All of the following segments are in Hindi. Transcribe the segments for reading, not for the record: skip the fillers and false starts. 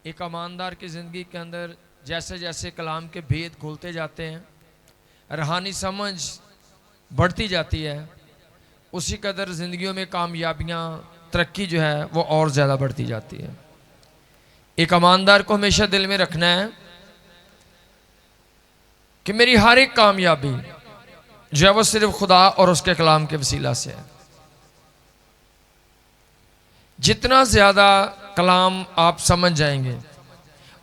एक ईमानदार की ज़िंदगी के अंदर जैसे जैसे कलाम के भेद खुलते जाते हैं, रूहानी समझ बढ़ती जाती है, उसी कदर ज़िंदगियों में कामयाबियाँ, तरक्की जो है वो और ज़्यादा बढ़ती जाती है। एक ईमानदार को हमेशा दिल में रखना है कि मेरी हर एक कामयाबी जो है वो सिर्फ खुदा और उसके कलाम के वसीला से है। जितना ज़्यादा कलाम आप समझ जाएंगे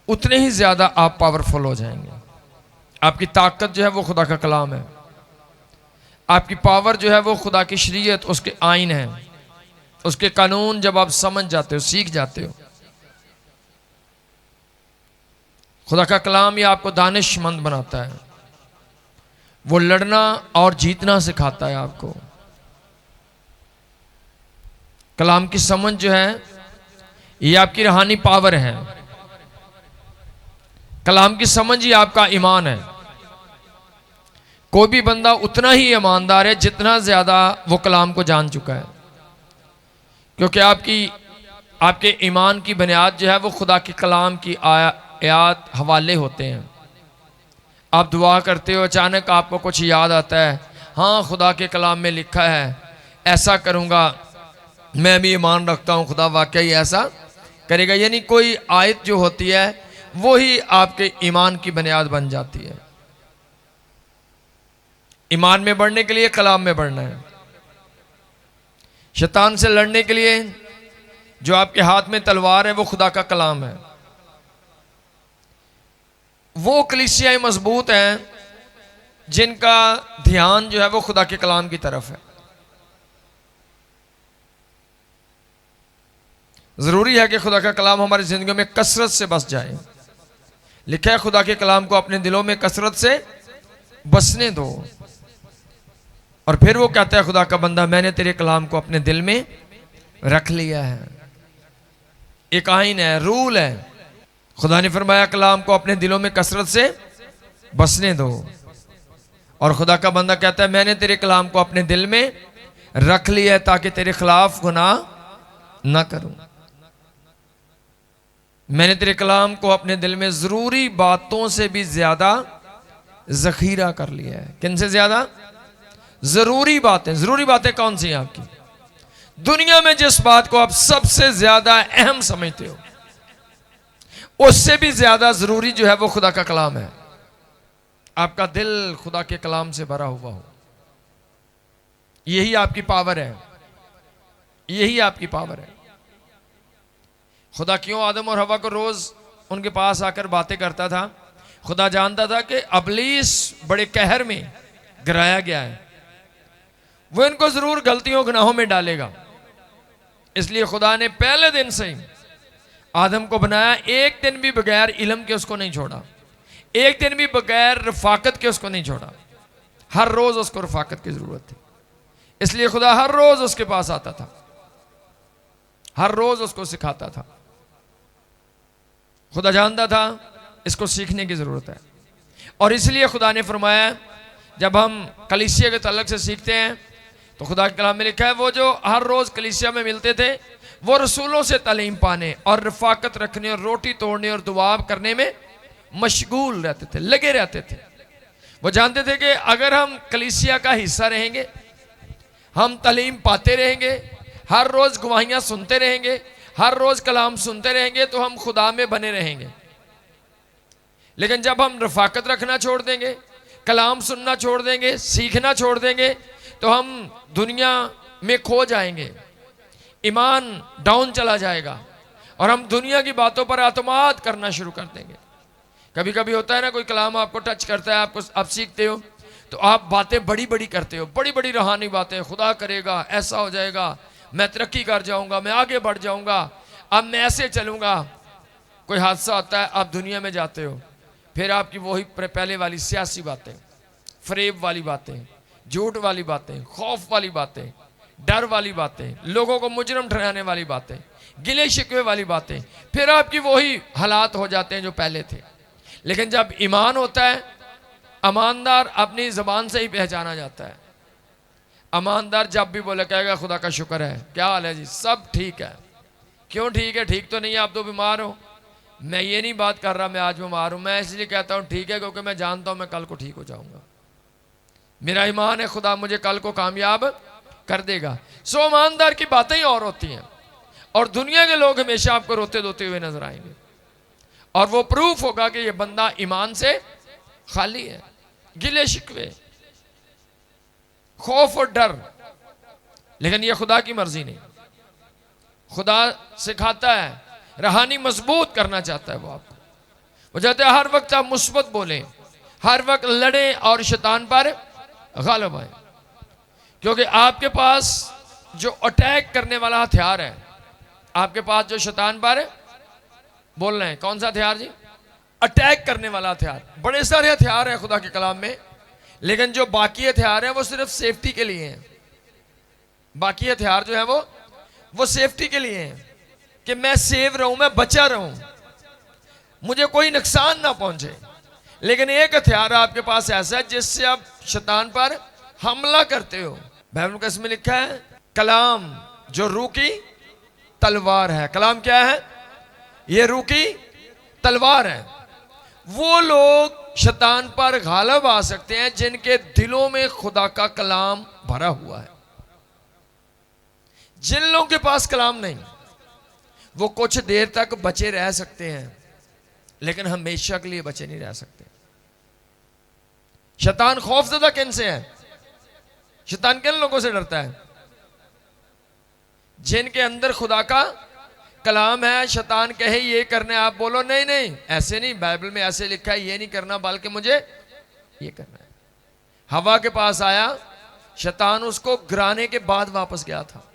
उतने ही ज़्यादा आप पावरफुल हो जाएंगे। आपकी ताकत जो है वो खुदा का कलाम है। आपकी पावर जो है वो खुदा की शरीयत, उसके आइन है, उसके कानून जब आप समझ जाते हो, सीख जाते हो। खुदा का कलाम ही आपको दानिशमंद बनाता है। वो लड़ना और जीतना सिखाता है आपको। कलाम की समझ जो है ये आपकी रूहानी पावर है। कलाम की समझ ही आपका ईमान है। कोई भी बंदा उतना ही ईमानदार है जितना ज्यादा वो कलाम को जान चुका है, क्योंकि आपके ईमान की बुनियाद जो है वो खुदा के कलाम की आयात हवाले होते हैं। आप दुआ करते हो, अचानक आपको कुछ याद आता है, हाँ खुदा के कलाम में लिखा है ऐसा करूँगा, मैं भी ईमान रखता हूँ खुदा वाकई ऐसा करेगा। यानी कोई आयत जो होती है वो ही आपके ईमान की बुनियाद बन जाती है। ईमान में बढ़ने के लिए कलाम में बढ़ना है। शैतान से लड़ने के लिए जो आपके हाथ में तलवार है वो खुदा का कलाम है। वो कलीसियाएं मजबूत हैं जिनका ध्यान जो है वो खुदा के कलाम की तरफ है। जरूरी है कि खुदा का कलाम हमारी जिंदगी में कसरत से बस जाए। लिखा है खुदा के कलाम को अपने दिलों में कसरत से बसने दो। और फिर वो कहता है खुदा का बंदा, मैंने तेरे कलाम को अपने दिल में रख लिया है। एक आइन है, रूल है। खुदा ने फरमाया कलाम को अपने दिलों में कसरत से बसने दो। और खुदा का बंदा कहता है मैंने तेरे कलाम को अपने दिल में रख लिया है ताकि तेरे खिलाफ गुनाह ना करूं। मैंने तेरे कलाम को अपने दिल में जरूरी बातों से भी ज्यादा जखीरा कर लिया है। किन से ज्यादा? जरूरी बातें। जरूरी बातें कौन सी हैं आपकी? दुनिया में जिस बात को आप सबसे ज्यादा अहम समझते हो उससे भी ज्यादा जरूरी जो है वो खुदा का कलाम है। आपका दिल खुदा के कलाम से भरा हुआ हो, यही आपकी पावर है। यही आपकी पावर है। खुदा क्यों आदम और हवा को रोज उनके पास आकर बातें करता था? खुदा जानता था कि अबलीस बड़े कहर में गिराया गया है, वो इनको जरूर गलतियों गुनाहों में डालेगा। इसलिए खुदा ने पहले दिन से ही आदम को बनाया। एक दिन भी बगैर इल्म के उसको नहीं छोड़ा, एक दिन भी बगैर रफाकत के उसको नहीं छोड़ा। हर रोज उसको रफाकत की जरूरत थी, इसलिए खुदा हर रोज उसके पास आता था, हर रोज उसको सिखाता था। खुदा जानता था इसको सीखने की जरूरत है। और इसलिए खुदा ने फरमाया जब हम कलीसिया के तल्लक से सीखते हैं तो खुदा के कलाम में लिखा है वो जो हर रोज कलीसिया में मिलते थे वो रसूलों से तालीम पाने और रफाकत रखने और रोटी तोड़ने और दुआ करने में मशगूल रहते थे, लगे रहते थे। वो जानते थे कि अगर हम कलीसिया का हिस्सा रहेंगे, हम तालीम पाते रहेंगे, हर रोज गवाहियां सुनते रहेंगे, हर रोज कलाम सुनते रहेंगे, तो हम खुदा में बने रहेंगे। लेकिन जब हम रफाकत रखना छोड़ देंगे, कलाम सुनना छोड़ देंगे, सीखना छोड़ देंगे, तो हम दुनिया में खो जाएंगे, ईमान डाउन चला जाएगा और हम दुनिया की बातों पर एतमाद करना शुरू कर देंगे। कभी कभी होता है ना, कोई कलाम आपको टच करता है, आप सीखते हो तो आप बातें बड़ी बड़ी करते हो, बड़ी बड़ी रूहानी बातें, खुदा करेगा, ऐसा हो जाएगा, मैं तरक्की कर जाऊंगा, मैं आगे बढ़ जाऊंगा, अब मैं ऐसे चलूंगा। कोई हादसा होता है, आप दुनिया में जाते हो, फिर आपकी वही पहले वाली सियासी बातें, फरेब वाली बातें, झूठ वाली बातें, खौफ वाली बातें, डर वाली बातें, लोगों को मुजरम ठहराने वाली बातें, गिले शिकवे वाली बातें, फिर आपकी वही हालात हो जाते हैं जो पहले थे। लेकिन जब ईमान होता है, ईमानदार अपनी जबान से ही पहचाना जाता है। ईमानदार जब भी बोले कहेगा खुदा का शुक्र है, क्या हाल है जी, सब ठीक है। क्यों ठीक है? ठीक तो नहीं है, आप तो बीमार हो। मैं ये नहीं बात कर रहा मैं आज बीमार हूं, मैं इसलिए कहता हूं ठीक है क्योंकि मैं जानता हूं मैं कल को ठीक हो जाऊंगा। मेरा ईमान है खुदा मुझे कल को कामयाब कर देगा। सो ईमानदार की बातें ही और होती हैं, और दुनिया के लोग हमेशा आपको रोते धोते हुए नजर आएंगे, और वो प्रूफ होगा कि ये बंदा ईमान से खाली है। गिले शिकवे, खौफ और डर, लेकिन ये खुदा की मर्जी नहीं। खुदा सिखाता है, रूहानी मजबूत करना चाहता है वो आपको। वो चाहते हैं हर वक्त आप मुस्बत बोलें, हर वक्त लड़ें और शैतान पर गालिब आए, क्योंकि आपके पास जो अटैक करने वाला हथियार है, आपके पास जो शैतान पर बोल रहे हैं, कौन सा हथियार जी? अटैक करने वाला हथियार। बड़े सारे हथियार हैं खुदा के कलाम में, लेकिन जो बाकी हथियार हैं वो सिर्फ सेफ्टी के लिए हैं। बाकी हथियार जो है वो सेफ्टी के लिए हैं कि मैं सेव रहूं, मैं बचा रहूं, मुझे कोई नुकसान ना पहुंचे। लेकिन एक हथियार आपके पास ऐसा है जिससे आप शैतान पर हमला करते हो। बाइबल में इसमें लिखा है कलाम जो रूह की तलवार है। कलाम क्या है? ये रूह की तलवार है। वो लोग शैतान पर गालिब आ सकते हैं जिनके दिलों में खुदा का कलाम भरा हुआ है। जिन लोगों के पास कलाम नहीं, वो कुछ देर तक बचे रह सकते हैं, लेकिन हमेशा के लिए बचे नहीं रह सकते। शैतान खौफजदा किन से है? शैतान किन लोगों से डरता है? जिनके अंदर खुदा का कलाम है। शैतान कहे ये करना है, आप बोलो नहीं नहीं ऐसे नहीं, बाइबल में ऐसे लिखा है, ये नहीं करना बल्कि मुझे ये करना है। हवा के पास आया शैतान, उसको गिराने के बाद वापस गया था।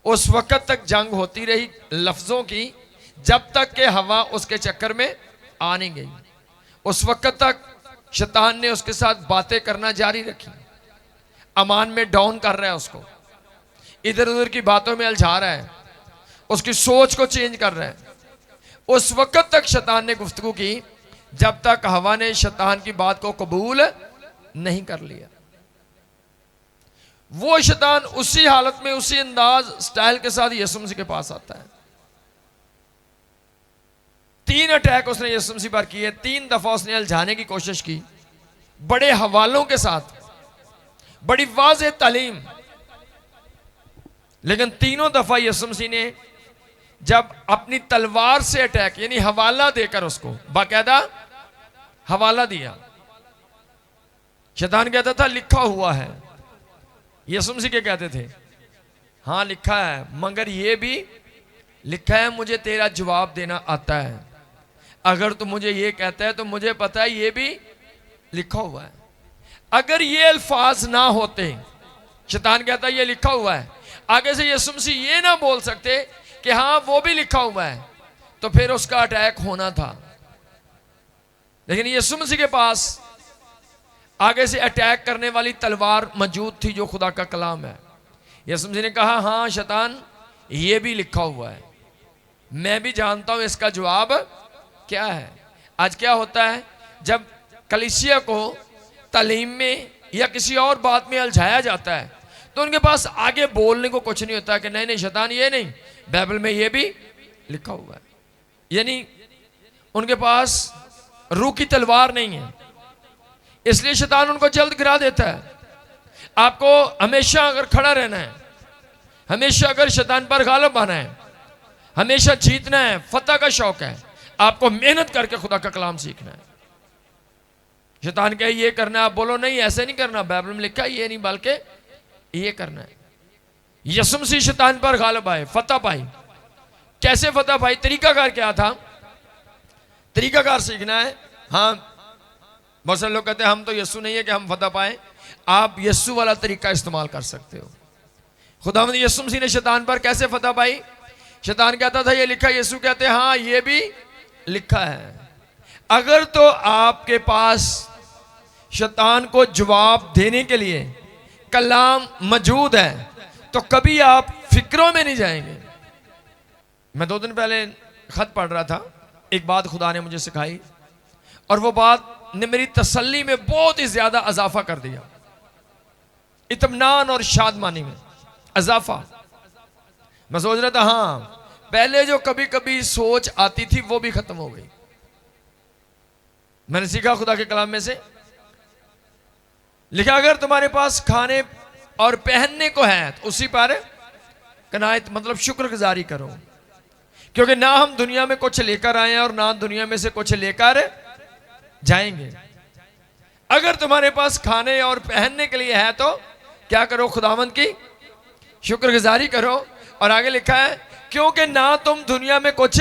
उस वक्त तक जंग होती रही लफ्जों की, जब तक कि हवा उसके चक्कर में आ नहीं गई। उस वक्त तक शैतान ने उसके साथ बातें करना जारी रखी, अमान में डाउन कर रहा है उसको, इधर उधर की बातों में उलझा रहा है, उसकी सोच को चेंज कर रहा है। उस वक्त तक शैतान ने गुफ्तगू की जब तक हवा ने शैतान की बात को कबूल नहीं कर लिया। वो शैतान उसी हालत में, उसी अंदाज स्टाइल के साथ यीशु मसीह के पास आता है। 3 अटैक उसने यीशु मसीह पर किए, 3 दफा उसने उलझाने की कोशिश की, बड़े हवालों के साथ, बड़ी वाज़ेह तालीम। लेकिन तीनों दफा यीशु मसीह ने जब अपनी तलवार से अटैक, यानी हवाला देकर, उसको बाकायदा हवाला दिया। शैतान कहता था लिखा हुआ है, यीशु मसीह के कहते थे हाँ लिखा है, मगर ये भी लिखा है मुझे तेरा जवाब देना आता है। अगर तू मुझे ये कहता है तो मुझे पता है ये भी लिखा हुआ है। अगर ये अल्फाज ना होते, शैतान कहता है ये लिखा हुआ है, आगे से यीशु मसीह ये ना बोल सकते कि हाँ वो भी लिखा हुआ है, तो फिर उसका अटैक होना था। लेकिन यीशु मसीह के पास आगे से अटैक करने वाली तलवार मौजूद थी जो खुदा का कलाम है। यीशु मसीह ने कहा हाँ शैतान ये भी लिखा हुआ है, मैं भी जानता हूं इसका जवाब क्या है। आज क्या होता है, जब कलीसिया को तालीम में या किसी और बात में उलझाया जाता है तो उनके पास आगे बोलने को कुछ नहीं होता कि नहीं नहीं शैतान ये नहीं, बाइबल में ये भी लिखा हुआ है। यानी उनके पास रूह की तलवार नहीं है, इसलिए शैतान उनको जल्द गिरा देता है। आपको हमेशा अगर खड़ा रहना है, हमेशा अगर शैतान पर गालिब आना है, हमेशा जीतना है, फतह का शौक है, आपको मेहनत करके खुदा का कलाम सीखना है। शैतान कहे ये करना है, आप बोलो नहीं ऐसे नहीं करना, बाइबल में लिखा है ये नहीं बल्कि ये करना है। यीशु मसीह शैतान पर गालिब आए, फतह पाई। कैसे फतह पाई? तरीकाकार क्या था? तरीकाकार सीखना है। हाँ बहुत सारे लोग कहते हैं हम तो यीशु नहीं है कि हम फतह पाए। आप यीशु वाला तरीका इस्तेमाल कर सकते हो। खुदावंद यीशु मसीह ने शैतान पर कैसे फतह पाई? शैतान कहता था ये लिखा, यीशु कहते हैं हाँ ये भी लिखा है। अगर तो आपके पास शैतान को जवाब देने के लिए कलाम मौजूद है तो कभी आप फिक्रों में नहीं जाएंगे। मैं 2 दिन पहले खत पढ़ रहा था, एक बात खुदा ने मुझे सिखाई और वो बात ने मेरी तसल्ली में बहुत ही ज्यादा इजाफा कर दिया, इत्मीनान और शादमानी में इजाफा। मैं सोच रहा था हाँ पहले जो कभी कभी सोच आती थी वो भी खत्म हो गई। मैंने सीखा खुदा के कलाम में से, लिखा अगर तुम्हारे पास खाने और पहनने को है तो उसी पर कनायत मतलब शुक्रगुजारी करो, क्योंकि ना हम दुनिया में कुछ लेकर आए हैं और ना दुनिया में से कुछ लेकर जाएंगे। अगर तुम्हारे पास खाने और पहनने के लिए है तो क्या करो, खुदावंद की शुक्रगुजारी करो। और आगे लिखा है क्योंकि ना तुम दुनिया में कुछ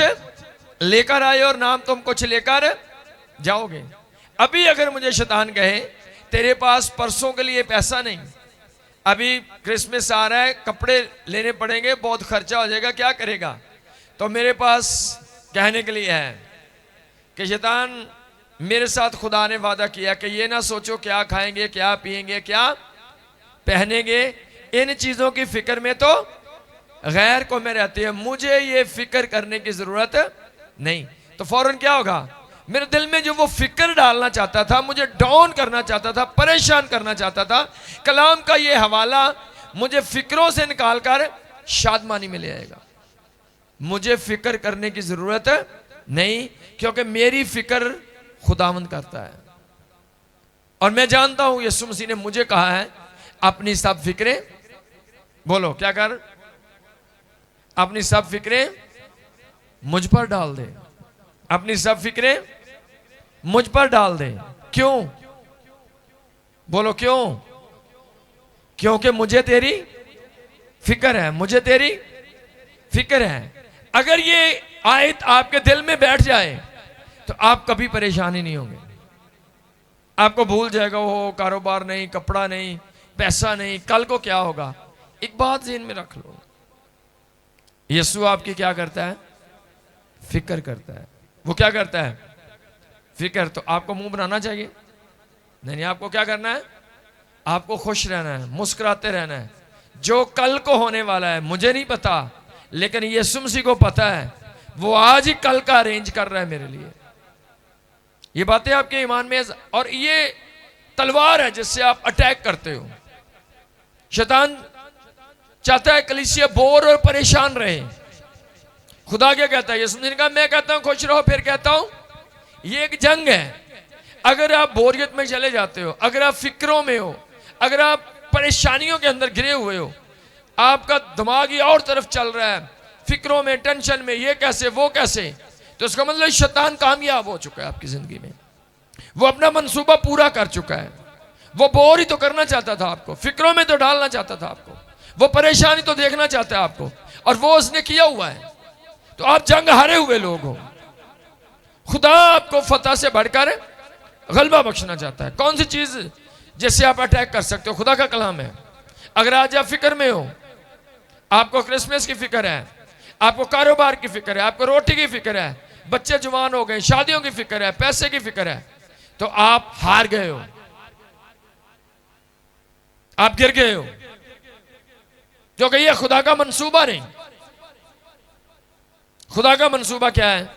लेकर आए और ना तुम कुछ लेकर जाओगे। अभी अगर मुझे शैतान कहे तेरे पास परसों के लिए पैसा नहीं, अभी क्रिसमस आ रहा है, कपड़े लेने पड़ेंगे, बहुत खर्चा हो जाएगा, क्या करेगा? तो मेरे पास कहने के लिए है कि शैतान मेरे साथ खुदा ने वादा किया कि ये ना सोचो क्या खाएंगे, क्या पिएंगे, क्या पहनेंगे, इन चीजों की फिक्र में तो गैर को में रहती है, मुझे ये फिक्र करने की जरूरत नहीं। तो फौरन क्या होगा, मेरे दिल में जो वो फिक्र डालना चाहता था, मुझे डाउन करना चाहता था, परेशान करना चाहता था, कलाम का ये हवाला मुझे फिक्रों से निकालकर शादमानी में ले आएगा। मुझे फिक्र करने की जरूरत नहीं, क्योंकि मेरी फिक्र खुदावंद करता है। और मैं जानता हूं यीशु मसीह ने मुझे कहा है अपनी सब फिक्रें, बोलो क्या कर, अपनी सब फिक्रें मुझ पर डाल दे, अपनी सब फिक्रें मुझ पर डाल दे। क्यों? बोलो क्यों? क्योंकि मुझे तेरी फिक्र है, मुझे तेरी फिक्र है। अगर ये आयत आपके दिल में बैठ जाए तो आप कभी परेशानी नहीं होंगे। आपको भूल जाएगा वो कारोबार नहीं, कपड़ा नहीं, पैसा नहीं, कल को क्या होगा। एक बात ज़हन में रख लो, यीशु आपकी क्या करता है, फिक्र करता है। वो क्या करता है, फिक्र। तो आपको मुंह बनाना चाहिए? नहीं, आपको क्या करना है, आपको खुश रहना है, मुस्कुराते रहना है। जो कल को होने वाला है मुझे नहीं पता, लेकिन यीशु मसीह को पता है, वो आज ही कल का अरेंज कर रहा है मेरे लिए। ये बातें आपके ईमान में, और ये तलवार है जिससे आप अटैक करते हो। शैतान चाहता है कलीसिया बोर और परेशान रहे। खुदा क्या कहता है, यीशु मसीह ने कहा मैं कहता हूं खुश रहो, फिर कहता हूं ये एक जंग है। अगर आप बोरियत में चले जाते हो, अगर आप फिक्रों में हो, अगर आप परेशानियों के अंदर घिरे हुए हो, आपका दिमाग ही और तरफ चल रहा है, फिक्रों में, टेंशन में, ये कैसे वो कैसे, तो इसका मतलब शैतान कामयाब हो चुका है आपकी जिंदगी में। वो अपना मंसूबा पूरा कर चुका है। वो बोर ही तो करना चाहता था आपको, फिक्रों में तो डालना चाहता था आपको, वो परेशानी तो देखना चाहता है आपको, और वो उसने किया हुआ है। तो आप जंग हारे हुए लोग हो। खुदा आपको फतह से बढ़कर गलबा बख्शना चाहता है। कौन सी चीज जिससे आप अटैक कर सकते हो? खुदा का कलाम है। अगर आज आप फिक्र में हो, आपको क्रिसमस की फिक्र है, आपको कारोबार की फिक्र है, आपको रोटी की फिक्र है, बच्चे जवान हो गए, शादियों की फिक्र है, पैसे की फिक्र है, तो आप हार गए हो, आप गिर गए हो, क्योंकि ये खुदा का मंसूबा नहीं। खुदा का मंसूबा क्या है?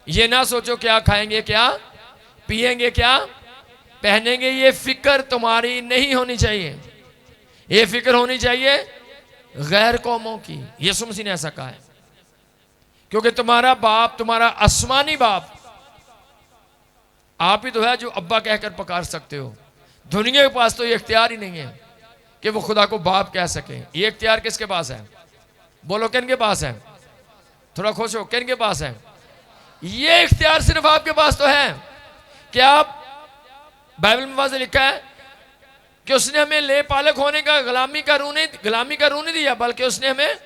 ये ना सोचो क्या खाएंगे, क्या पिएंगे, क्या पहनेंगे। ये फिक्र तुम्हारी नहीं होनी चाहिए, ये फिक्र होनी चाहिए गैर कौमों की। यीशु मसीह ने ऐसा कहा है, क्योंकि तुम्हारा बाप, तुम्हारा आसमानी बाप आप ही तो है जो अब्बा कहकर पुकार सकते हो। दुनिया के पास तो ये इख्तियार ही नहीं है कि वो खुदा को बाप कह सके। ये इख्तियार किसके पास है? बोलो किन के पास है? थोड़ा खुश हो, किन के पास है? ये इख्तियार सिर्फ आपके पास तो है कि आप, बाइबल में वाज़े लिखा है कि उसने हमें ले पालक होने का, गुलामी का रूह नहीं दिया, बल्कि उसने हमें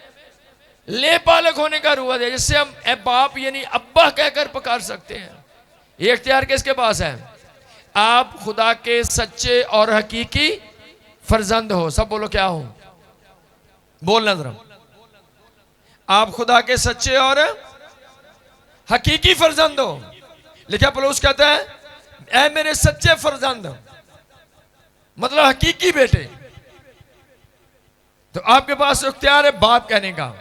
ले पालक होने का रूह दिया, जिससे हम ए बाप यानी अब्बा कहकर पुकार सकते हैं। ये इख्तियार किसके पास है? आप खुदा के सच्चे और हकीकी फर्जंद हो। सब बोलो क्या हो? बोलना जरा। आप खुदा के सच्चे और हकीकी फर्जंद हो। लिखा पौलुस कहता है ऐ मेरे सच्चे फर्जंद, मतलब हकीकी बेटे। तो आपके पास इख्तियार है बाप कहने का।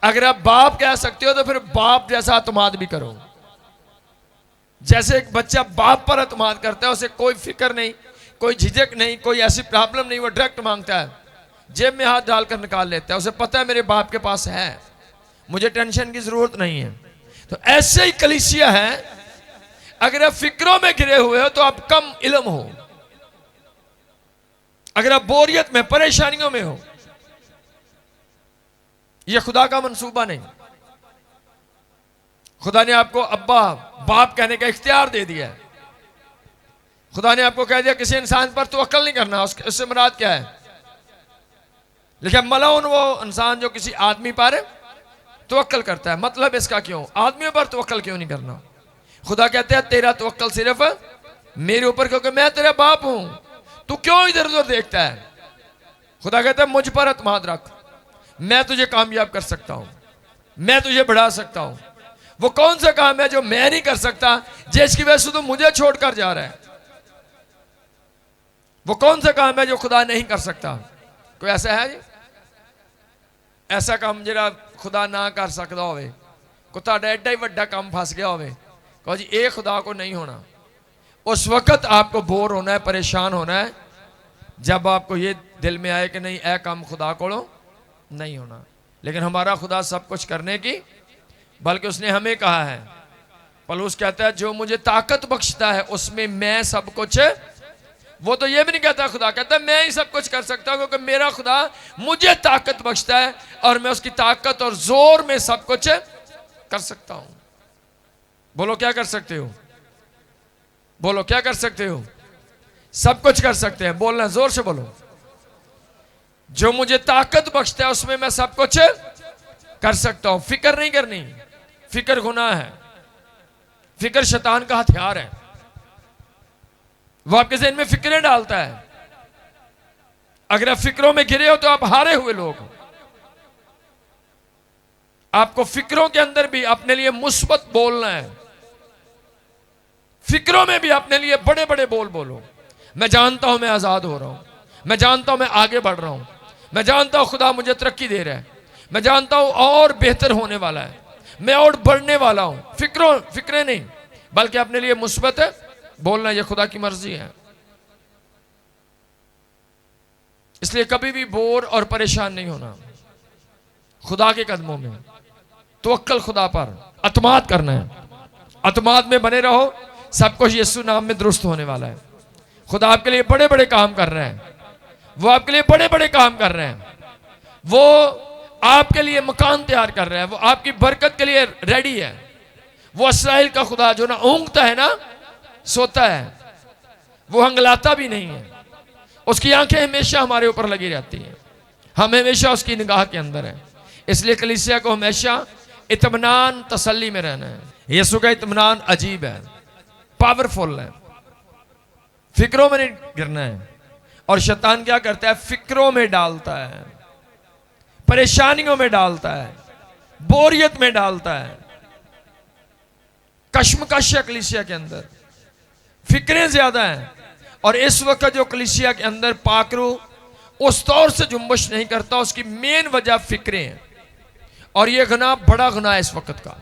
अगर आप बाप कह सकते हो तो फिर बाप जैसा अतमाद भी करो। जैसे एक बच्चा बाप पर अतमाद करता है, उसे कोई फिक्र नहीं, कोई झिझक नहीं, कोई ऐसी प्रॉब्लम नहीं, वो डायरेक्ट मांगता है, जेब में हाथ डालकर निकाल लेता है। उसे पता है मेरे बाप के पास है, मुझे टेंशन की जरूरत नहीं है। तो ऐसे ही कलीसिया है, अगर आप फिक्रों में घिरे हुए हो तो आप कम इल्म हो, अगर आप बोरियत में परेशानियों में हो, यह खुदा का मंसूबा नहीं। खुदा ने आपको अब्बा बाप कहने का इख्तियार दे दिया है। खुदा ने आपको कह दिया किसी इंसान पर तवक्कल नहीं करना। उससे मुराद क्या है? लेकिन मलाउन वो इंसान जो किसी आदमी पर तवक्कल करता है। मतलब इसका क्यों? आदमियों पर तवक्कल क्यों नहीं करना? खुदा कहते हैं तेरा तवक्कल सिर्फ मेरे ऊपर, क्योंकि मैं तेरा बाप हूं, तू क्यों इधर उधर देखता है? खुदा कहता है मुझ पर एतमाद रख, मैं तुझे कामयाब कर सकता हूं, मैं तुझे बढ़ा सकता हूं। वो कौन सा काम है जो मैं नहीं कर सकता, जिसकी वजह से तू मुझे छोड़कर जा रहा है? वो कौन सा काम है जो खुदा नहीं कर सकता? कोई ऐसा है जी? ऐसा काम जरा खुदा ना कर सकता होवे, को तुहाडा एडा ही वड्डा काम फस गया होवे, कहो जी ये खुदा को नहीं होना। उस वक्त आपको बोर होना है, परेशान होना है, जब आपको ये दिल में आए कि नहीं, ए काम खुदा को नहीं होना। लेकिन हमारा खुदा सब कुछ करने की, बल्कि उसने हमें कहा है, पौलुस कहता है जो मुझे ताकत बख्शता है उसमें मैं सब कुछ। वो तो ये भी नहीं कहता, खुदा कहता है मैं ही सब कुछ कर सकता हूं, क्योंकि मेरा खुदा मुझे ताकत बख्शता है और मैं उसकी ताकत और जोर में सब कुछ कर सकता हूं। बोलो क्या कर सकते हो? बोलो क्या कर सकते हो? सब कुछ कर सकते हैं। बोलना जोर से बोलो। जो मुझे ताकत बख्शता है उसमें मैं सब कुछ कर सकता हूं। फिक्र नहीं करनी, फिक्र गुनाह है, फिक्र शैतान का हथियार है। वो आपके ज़हन में फिक्रें डालता है। अगर आप फिक्रों में घिरे हो तो आप हारे हुए लोग। आपको फिक्रों के अंदर भी अपने लिए मुस्बत बोलना है। फिक्रों में भी अपने लिए बड़े बड़े बोल बोलो। मैं जानता हूं मैं आजाद हो रहा हूं, मैं जानता हूं मैं आगे बढ़ रहा हूं, मैं जानता हूं खुदा मुझे तरक्की दे रहा है, मैं जानता हूं और बेहतर होने वाला है, मैं और बढ़ने वाला हूं। फिक्रें नहीं, बल्कि अपने लिए मुस्बत बोलना, यह खुदा की मर्जी है। इसलिए कभी भी बोर और परेशान नहीं होना। खुदा के कदमों में तवक्कल, खुदा पर अतमाद करना है। अतमाद में बने रहो, सब कुछ यीशु नाम में दुरुस्त होने वाला है। खुदा आपके लिए बड़े बड़े काम कर रहे हैं। वो आपके लिए बड़े बड़े काम कर रहे हैं। वो आपके लिए मकान तैयार कर रहे हैं। वो आपकी बरकत के लिए रेडी है। वो इस्राएल का खुदा जो ना ऊँघता है ना सोता है, वो हंगलाता भी नहीं है। उसकी आंखें हमेशा हमारे ऊपर लगी रहती हैं, हम हमेशा उसकी निगाह के अंदर हैं। इसलिए कलीसिया को हमेशा इत्मीनान, तसल्ली में रहना है। यीशु का इत्मीनान अजीब है, पावरफुल है। फिक्रों में नहीं गिरना है। और शैतान क्या करता है? फिक्रों में डालता है, परेशानियों में डालता है, बोरियत में डालता है, कश्मकश है कलीसिया के अंदर, फिक्रें ज्यादा हैं। और इस वक्त जो कलीसिया के अंदर पाकरू उस तौर से जुम्बश नहीं करता, उसकी मेन वजह फिक्रें हैं। और यह गुनाह बड़ा गुनाह है इस वक्त का,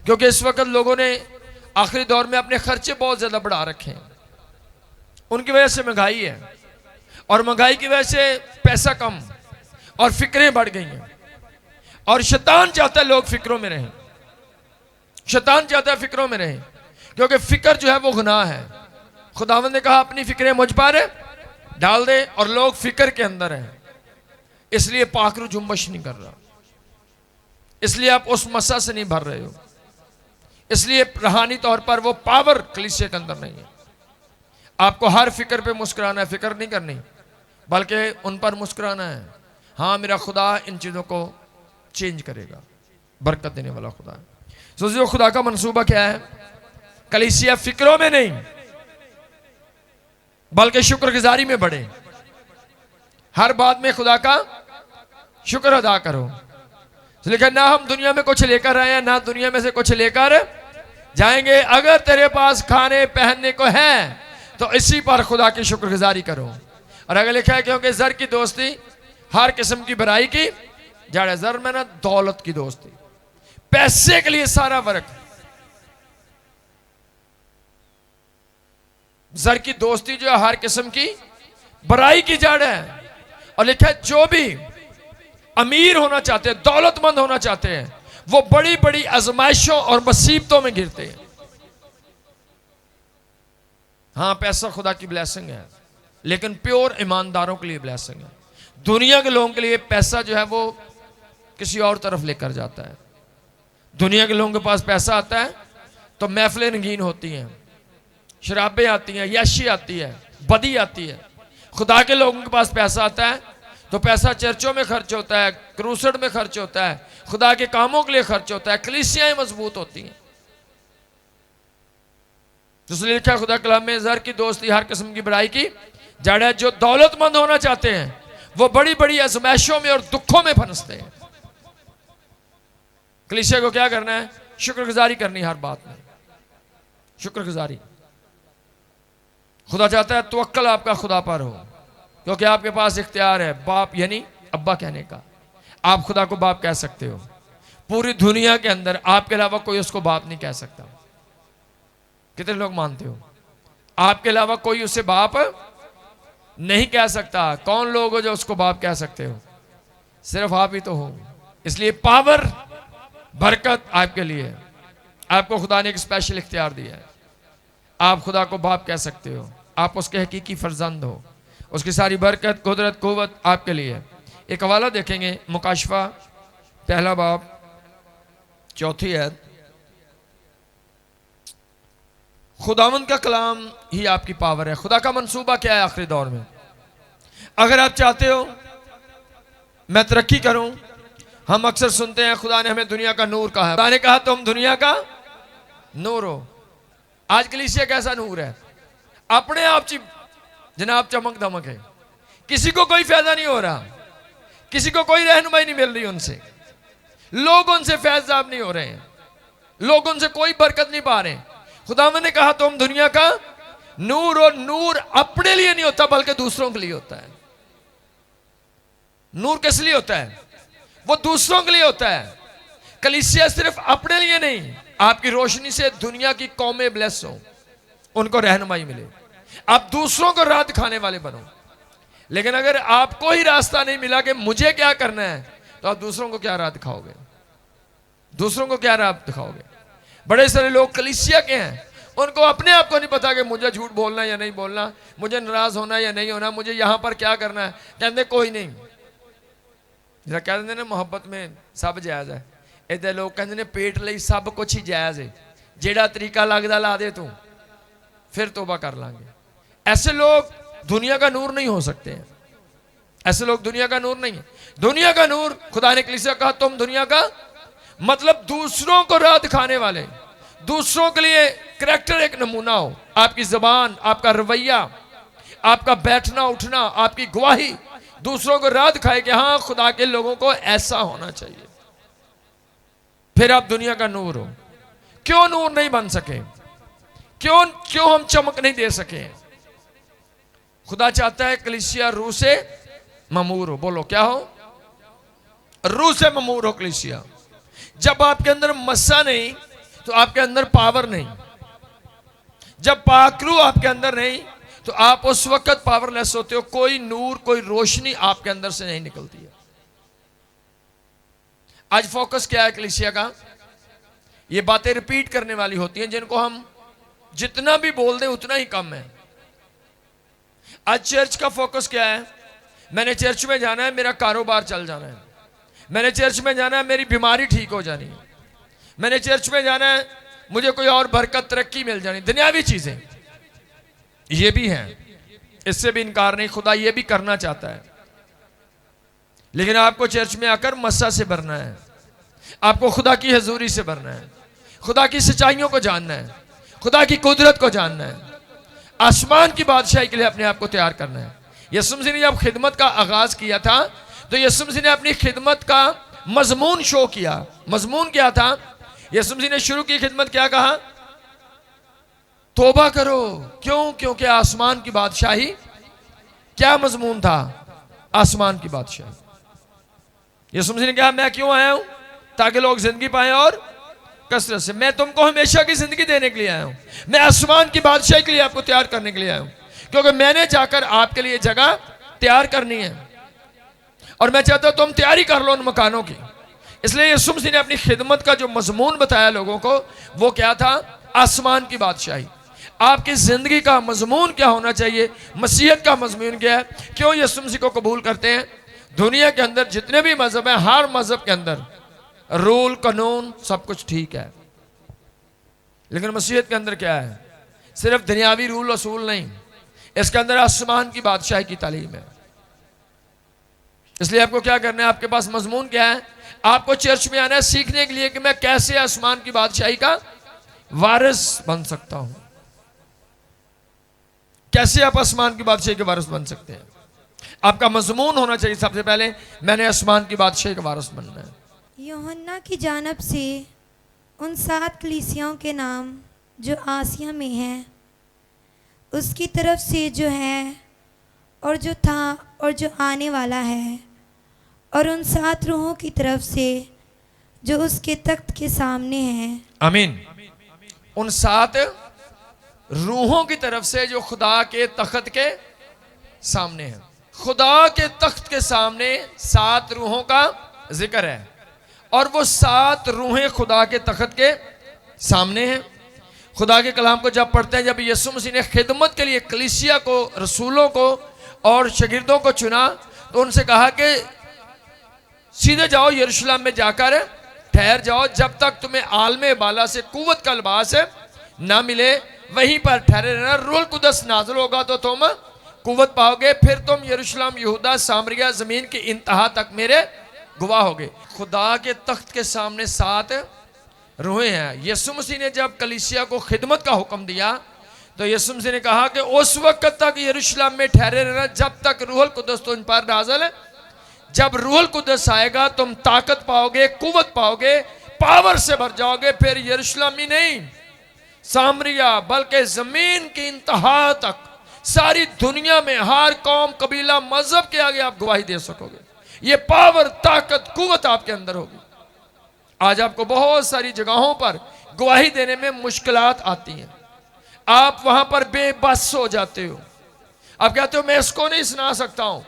क्योंकि इस वक्त लोगों ने आखिरी दौर में अपने खर्चे बहुत ज्यादा बढ़ा रखे हैं। उनकी वजह से महंगाई है, और महंगाई की वजह से पैसा कम और फिक्रें बढ़ गई हैं। और शैतान चाहता है लोग फिक्रों में रहें। शैतान चाहता है फिक्रों में रहें, क्योंकि फिक्र जो है वो गुनाह है। खुदावंद ने कहा अपनी फिक्रें मुझ पर डाल दे, और लोग फिक्र के अंदर हैं। इसलिए पाखरू जुम्बश नहीं कर रहा, इसलिए आप उस मसा से नहीं भर रहे हो, इसलिए रूहानी तौर पर वो पावर कलीसिया के अंदर नहीं है। आपको हर फिक्र पे मुस्कुराना है, फिक्र नहीं करनी, बल्कि उन पर मुस्कुराना है। हाँ, मेरा खुदा इन चीज़ों को चेंज करेगा, बरकत देने वाला खुदा है। सोचिए खुदा का मंसूबा क्या है? कलीसिया फिक्रों में नहीं, बल्कि शुक्रगुजारी में बढ़े। हर बात में खुदा का शुक्र अदा करो। लेकिन ना हम दुनिया में कुछ लेकर आए हैं, ना दुनिया में से कुछ लेकर जाएंगे। अगर तेरे पास खाने पहनने को है तो इसी पर खुदा की शुक्रगुजारी करो। और अगर लिखा है क्योंकि जर की दोस्ती हर किस्म की बुराई की जड़ है। जर में ना दौलत की दोस्ती, पैसे के लिए सारा वर्क। जर की दोस्ती जो है हर किस्म की बुराई की जड़ है। और लिखा है जो भी अमीर होना चाहते हैं, दौलतमंद होना चाहते हैं, वो बड़ी बड़ी आजमाइशों और मुसीबतों में गिरते हैं। हाँ, पैसा खुदा की ब्लेसिंग है, लेकिन प्योर ईमानदारों के लिए ब्लेसिंग है। दुनिया के लोगों के लिए पैसा जो है वो किसी और तरफ लेकर जाता है। दुनिया के लोगों के पास पैसा आता है तो महफिलें रंगीन होती हैं, शराबें आती हैं, याशी आती है, बदी आती है। खुदा के लोगों के पास पैसा आता है तो पैसा चर्चों में खर्च होता है, क्रूसेड में खर्च होता है, खुदा के कामों के लिए खर्च होता है, कलीसियाएं मजबूत होती हैं। इसलिए लिखा खुदा कलाम में, ज़र की दोस्ती हर किस्म की बुराई की जड़ है। जो दौलतमंद होना चाहते हैं वो बड़ी बड़ी आजमाइशों में और दुखों में फंसते हैं। कलीसिया को क्या करना है? शुक्रगुजारी करनी, हर बात में शुक्रगुजारी। खुदा चाहता है तवक्कल आपका खुदा पर हो, क्योंकि आपके पास इख्तियार है बाप यानी अब्बा कहने का। आप खुदा को बाप कह सकते हो। पूरी दुनिया के अंदर आपके अलावा कोई उसको बाप नहीं कह सकता। कितने लोग मानते हो? आपके अलावा कोई उसे बाप नहीं कह सकता। कौन लोग हो जो उसको बाप कह सकते हो? सिर्फ आप ही तो हो। इसलिए पावर, बरकत आपके लिए है। आपको खुदा ने एक स्पेशल इख्तियार दिया है। आप खुदा को बाप कह सकते हो। आप उसके हकीकी फर्जंद हो। उसकी सारी बरकत, कुदरत, कुव्वत आपके लिए है। एक हवाला देखेंगे, मुकाशफा पहला बाब 4 आयत। खुदावंद का कलाम ही आपकी पावर है। खुदा का मंसूबा क्या है आखिरी दौर में? अगर आप चाहते हो मैं तरक्की करूं, हम अक्सर सुनते हैं खुदा ने हमें दुनिया का नूर कहा है। खुदा ने कहा तो हम दुनिया का नूर हो। आज कलीसिया कैसा नूर है? अपने आप जनाब चमक दमक है। किसी को कोई फायदा नहीं हो रहा, किसी को कोई रहनुमाई नहीं मिल रही उनसे। लोग उनसे फैज़याब नहीं हो रहे हैं, लोग उनसे कोई बरकत नहीं पा रहे। खुदावंद ने कहा तो हम दुनिया का नूर, और नूर अपने लिए नहीं होता बल्कि दूसरों के लिए होता है। नूर किस लिए होता है? वो दूसरों के लिए होता है। कलीसिया सिर्फ अपने लिए नहीं, आपकी रोशनी से दुनिया की कौमें ब्लेस हो, उनको रहनुमाई मिले, आप दूसरों को राह दिखाने वाले बनो। लेकिन अगर आपको ही रास्ता नहीं मिला कि मुझे क्या करना है, तो आप दूसरों को क्या राह दिखाओगे? दूसरों को क्या राह दिखाओगे? बड़े सारे लोग कलीसिया के हैं, उनको अपने आप को नहीं पता कि मुझे झूठ बोलना है या नहीं बोलना, मुझे नाराज होना है या नहीं होना, मुझे यहां पर क्या करना है। कहते कोई नहीं, जरा कहते ने मुहब्बत में सब जायज़ है। इधर लोग कहते ने पेट ਲਈ सब कुछ ही जायज़ है, जेड़ा तरीका लगदा ला दे तू, फिर तौबा कर लांगे। ऐसे लोग दुनिया का नूर नहीं हो सकते हैं। ऐसे लोग दुनिया का नूर नहीं है। दुनिया का नूर, खुदा ने कलीसिया कहा तुम दुनिया का, मतलब दूसरों को राह दिखाने वाले, दूसरों के लिए करैक्टर एक नमूना हो। आपकी जबान, आपका रवैया, आपका बैठना उठना, आपकी गवाही दूसरों को राह दिखाए कि हाँ खुदा के लोगों को ऐसा होना चाहिए, फिर आप दुनिया का नूर हो। क्यों नूर नहीं बन सके? क्यों हम चमक नहीं दे सके? खुदा चाहता है कलीसिया रूह से ममूर हो। बोलो क्या हो? रूह से ममूर हो कलीसिया। जब आपके अंदर मस्सा नहीं तो आपके अंदर पावर नहीं। जब पाकरू आपके अंदर नहीं तो आप उस वक्त पावरलेस होते हो। कोई नूर, कोई रोशनी आपके अंदर से नहीं निकलती है। आज फोकस क्या है कलीसिया का? ये बातें रिपीट करने वाली होती हैं जिनको हम जितना भी बोल दें उतना ही कम है। आज चर्च का फोकस क्या है? मैंने चर्च में जाना है, मेरा कारोबार चल जाना है। मैंने चर्च में जाना है, मेरी बीमारी ठीक हो जानी है। मैंने चर्च में जाना है, मुझे कोई और बरकत, तरक्की मिल जानी। दुनियावी चीजें ये भी हैं, इससे भी इनकार नहीं। खुदा ये भी करना चाहता है, लेकिन आपको चर्च में आकर मस्सा से भरना है। आपको खुदा की हजूरी से भरना है, खुदा की सच्चाइयों को जानना है, खुदा की कुदरत को जानना है, आसमान की बादशाही के लिए अपने आप को तैयार करना है। यीशु मसीह ने जब खिदमत का आगाज किया था तो यीशु मसीह ने अपनी खिदमत का मजमून शो किया। मजमून क्या था? यीशु मसीह ने शुरू की खिदमत क्या कहा? तौबा करो। क्यों? क्योंकि आसमान की बादशाही। क्या मजमून था? आसमान की बादशाही। यीशु मसीह ने कहा मैं क्यों आया हूं? ताकि लोग जिंदगी पाएं और कसरत से। मैं तुमको हमेशा की जिंदगी देने के लिए आया हूं। मैं आसमान की बादशाही के लिए आपको तैयार करने के लिए आया हूं, क्योंकि मैंने जाकर आपके लिए जगह तैयार करनी है। और मैं चाहता हूं तुम तैयारी कर लो उन मकानों की। इसलिए यीशु मसीह ने अपनी खिदमत का जो मजमून बताया लोगों को, वो क्या था? आसमान की बादशाही। आपकी जिंदगी का मजमून क्या होना चाहिए? मसीहत का मजमून क्या है? क्यों यीशु मसीह को कबूल करते हैं? दुनिया के अंदर जितने भी मजहब हैं, हर मजहब के अंदर रूल कानून सब कुछ ठीक है, लेकिन मसीहत के अंदर क्या है? सिर्फ दुनियावी रूल असूल नहीं, इसके अंदर आसमान की बादशाही की तालीम है। इसलिए आपको क्या करना है? आपके पास मजमून क्या है? आपको चर्च में आना है सीखने के लिए कि मैं कैसे आसमान की बादशाही का वारिस बन सकता हूं। कैसे आप आसमान की बादशाही के वारिस बन सकते हैं? आपका मजमून होना चाहिए सबसे पहले, मैंने आसमान की बादशाही का वारिस बनना है। यूहन्ना की जानब से उन 7 कलीसियाओं के नाम जो आसिया में हैं, उसकी तरफ से जो है और जो था और जो आने वाला है, और उन 7 रूहों की तरफ से जो उसके तख्त के सामने हैं। आमीन। उन 7 रूहों की तरफ से जो खुदा के तख्त के सामने है। खुदा के तख्त के सामने 7 रूहों का जिक्र है, और वो 7 रूहें खुदा के तख्त के सामने हैं। खुदा के कलाम को जब पढ़ते हैं, जब यीशु मसीह ने खिदमत के लिए कलीसिया को, रसूलों को और शागिर्दों को चुना, तो उनसे कहा कि सीधे जाओ यरूशलेम में जाकर ठहर जाओ, जब तक तुम्हें आलमे बाला से कुव्वत का लिबास ना मिले, वहीं पर ठहरे रहना। रूहुल कुद्दस नाज़िल होगा तो तुम कुव्वत पाओगे, फिर तुम यरूशलेम, यहूदा, सामरिया, जमीन की इंतहा तक मेरे गवाह होगे। खुदा के तख्त के सामने 7 रूहें हैं। यीशु मसीह ने जब कलीसिया को खिदमत का हुक्म दिया, तो यीशु मसीह ने कहा कि उस वक्त तक यरूशलेम में ठहरे रहना जब तक रूहुल कुद्दस तुम पर नाज़िल है। जब रूहुल कुद्दस आएगा तुम ताकत पाओगे, कुव्वत पाओगे, पावर से भर जाओगे, फिर यरूशलेम ही नहीं, सामरिया, बल्कि जमीन की इंतहा तक, सारी दुनिया में हर कौम, कबीला, मजहब के आगे आप गवाही दे सकोगे। ये पावर, ताकत, कुव्वत आपके अंदर होगी। आज आपको बहुत सारी जगहों पर गवाही देने में मुश्किलात आती हैं, आप वहां पर बेबस हो जाते हो। आप कहते हो मैं इसको नहीं सुना सकता हूं,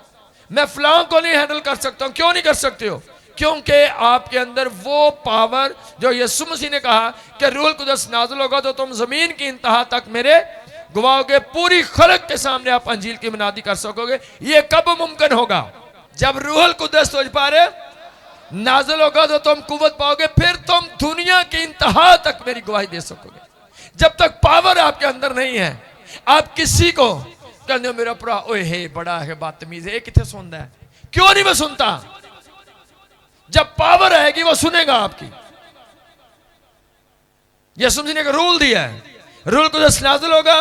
मैं फलां को नहीं हैंडल कर सकता हूं। क्यों नहीं कर सकते हो? क्योंकि आपके अंदर वो पावर जो यीशु मसीह ने कहा कि रूहुल कुद्दस नाज़िल होगा तो तुम जमीन की इंतहा तक मेरे गवाह होगे, पूरी खलक के सामने आप अंजील की मुनादी कर सकोगे। ये कब मुमकिन होगा? जब रूहुल कुद्दस तुझ पर नाज़िल होगा तो तुम कुव्वत पाओगे, फिर तुम दुनिया की इंतहा तक मेरी गवाही दे सकोगे। जब तक पावर आपके अंदर नहीं है, आप किसी को कहते हो मेरा भरा ओए हे बड़ा है, बदतमीज है, कितने सुनता है? क्यों नहीं मैं सुनता? जब पावर आएगी वो सुनेगा आपकी। यीशु मसीह ने एक रूल दिया है, रूल कुद्दस नाज़िल होगा,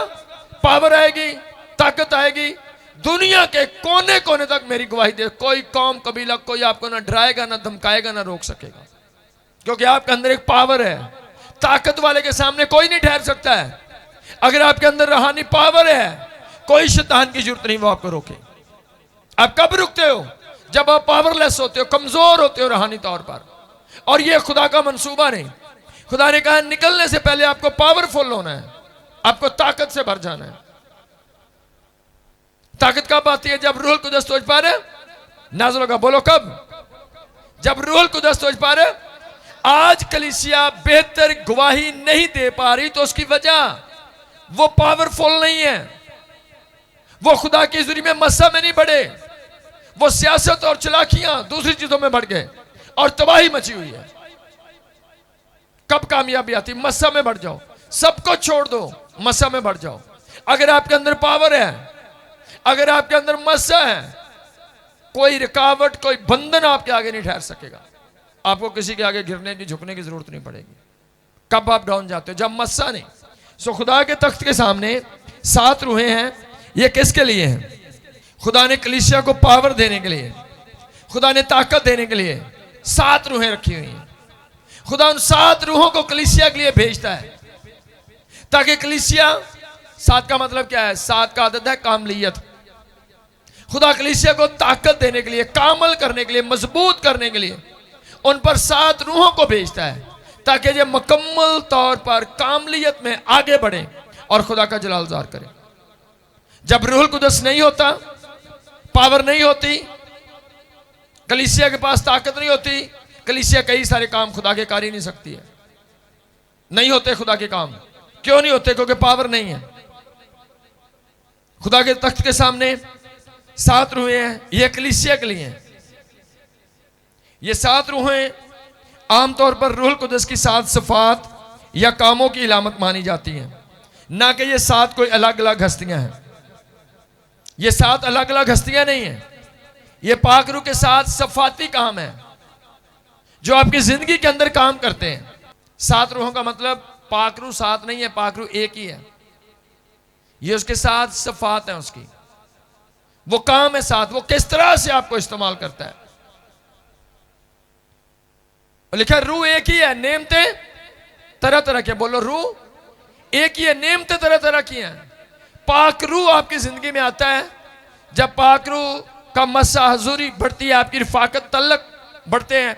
पावर आएगी, ताकत आएगी, दुनिया के कोने कोने तक मेरी गवाही दे। कोई कौम, कबीला, कोई आपको ना डराएगा, ना धमकाएगा, ना रोक सकेगा, क्योंकि आपके अंदर एक पावर है। ताकत वाले के सामने कोई नहीं ठहर सकता है। अगर आपके अंदर रूहानी पावर है, कोई शैतान की जरूरत नहीं वो आपको रोके। आप कब रुकते हो? जब आप पावरलेस होते हो, कमजोर होते हो रूहानी तौर पर। और ये खुदा का मंसूबा नहीं। खुदा ने कहा निकलने से पहले आपको पावरफुल होना है, आपको ताकत से भर जाना है। ताकत कब आती है? जब रूहुल कुद्दस तुझ पर नाज़िल होगा। बोलो कब? जब रूहुल कुद्दस तुझ पर। आज कलीसिया बेहतर गवाही नहीं दे पा रही, तो उसकी वजह वो पावरफुल नहीं है, वो खुदा की हुजूरी में मस्सा में नहीं बढ़े, वो सियासत और चलाकियां दूसरी चीजों में बढ़ गए और तबाही मची हुई है। कब कामयाबी आती? मस्सा में बढ़ जाओ, सबको छोड़ दो, मस्सा में बढ़ जाओ। अगर आपके अंदर पावर है, अगर आपके अंदर मस्सा है, कोई रुकावट, कोई बंधन आपके आगे नहीं ठहर सकेगा। आपको किसी के आगे गिरने की, झुकने की जरूरत नहीं पड़ेगी। कब आप डाउन जाते हो? जब मस्सा नहीं। सो खुदा के तख्त के सामने 7 रूहें हैं। ये किसके लिए हैं? खुदा ने कलीसिया को पावर देने के लिए, खुदा ने ताकत देने के लिए 7 रूहें रखी हुई हैं। खुदा उन 7 रूहों को कलीसिया के लिए भेजता है, ताकि कलीसिया, 7 का मतलब क्या है? 7 का आदत है कामलियत। खुदा कलीसिया को ताकत देने के लिए, कामल करने के लिए, मजबूत करने के लिए उन पर 7 रूहों को भेजता है, ताकि ये मुकम्मल तौर पर कामलियत में आगे बढ़े और खुदा का जलाल ज़ाहिर करें। जब रूहुल कुद्दस नहीं होता, पावर नहीं होती, कलीसिया के पास ताकत नहीं होती, कलीसिया कई सारे काम खुदा के कर ही नहीं सकती है, नहीं होते खुदा के काम। क्यों नहीं होते? क्योंकि पावर नहीं है। खुदा के तख्त के सामने 7 रूहें हैं, ये कलीसिया के लिए हैं। ये 7 रूहें आमतौर पर रूहुल कुदस की 7 सिफात या कामों की इलामत मानी जाती हैं, ना कि ये 7 कोई अलग अलग हस्तियां हैं। ये 7 अलग अलग हस्तियां नहीं हैं, ये पाक रूह के 7 सफाती काम है जो आपकी जिंदगी के अंदर काम करते हैं। 7 रूहों का मतलब पाक रूह 7 नहीं है, पाक रूह एक ही है। ये उसके 7 सफात हैं, उसकी वो काम है 7। वो किस तरह से आपको इस्तेमाल करता है। लिखा रूह एक ही है, नेमते तरह तरह के। बोलो रूह एक ही है, नेमते तरह तरह की हैं। पाक रूह आपकी जिंदगी में आता है जब पाक रूह का मस्सा हजूरी बढ़ती है, आपकी रिफाकत तल्लक बढ़ते हैं,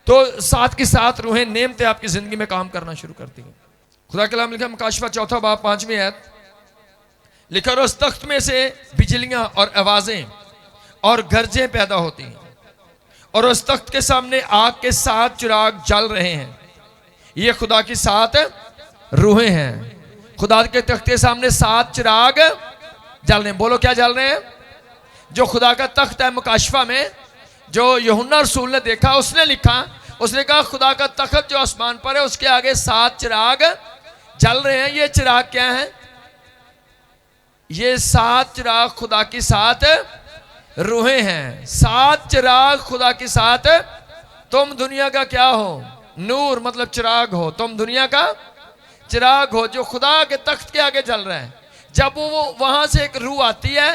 तो 7 की 7 रूहें नेमते आपकी जिंदगी में काम करना शुरू करती हैं। खुदा कलाम लिखा मुकाशफा 4 बाब 5वीं आयत, लिखा उस तख्त में से बिजलियां और आवाजें और गरजें पैदा होती हैं और उस तख्त के सामने आग के 7 चिराग जल रहे हैं। ये खुदा की 7 रूहें हैं। खुदा के तख्त के सामने 7 चिराग जल रहे हैं। बोलो क्या जल रहे हैं? जो खुदा का तख्त है, मुकाशफा में जो यूहन्ना रसूल ने देखा, उसने लिखा, उसने कहा खुदा का तख्त जो आसमान पर है उसके आगे 7 चिराग जल रहे हैं। ये चिराग क्या है? ये 7 चिराग खुदा की 7 रूहें हैं। 7 चिराग खुदा की 7। तुम दुनिया का क्या हो? नूर, मतलब चिराग हो। तुम दुनिया का चिराग हो जो खुदा के तख्त के आगे जल रहा है। जब वो वहां से एक रूह आती है,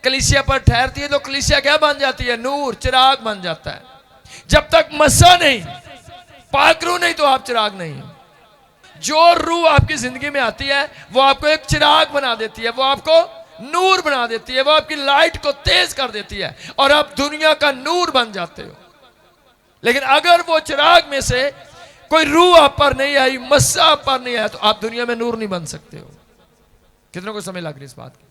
कलीसिया पर ठहरती है, तो कलीसिया क्या बन जाती है? नूर, चिराग बन जाता है। जब तक मस्सा नहीं, पाक रूह नहीं, तो आप चिराग नहीं। जो रूह आपकी जिंदगी में आती है वो आपको एक चिराग बना देती है, वो आपको नूर बना देती है, वो आपकी लाइट को तेज कर देती है और आप दुनिया का नूर बन जाते हो। लेकिन अगर वो चिराग में से कोई रूह आप पर नहीं आई, मस्सा आप पर नहीं आया, तो आप दुनिया में नूर नहीं बन सकते हो। कितनों को समझ लग रही इस बात की?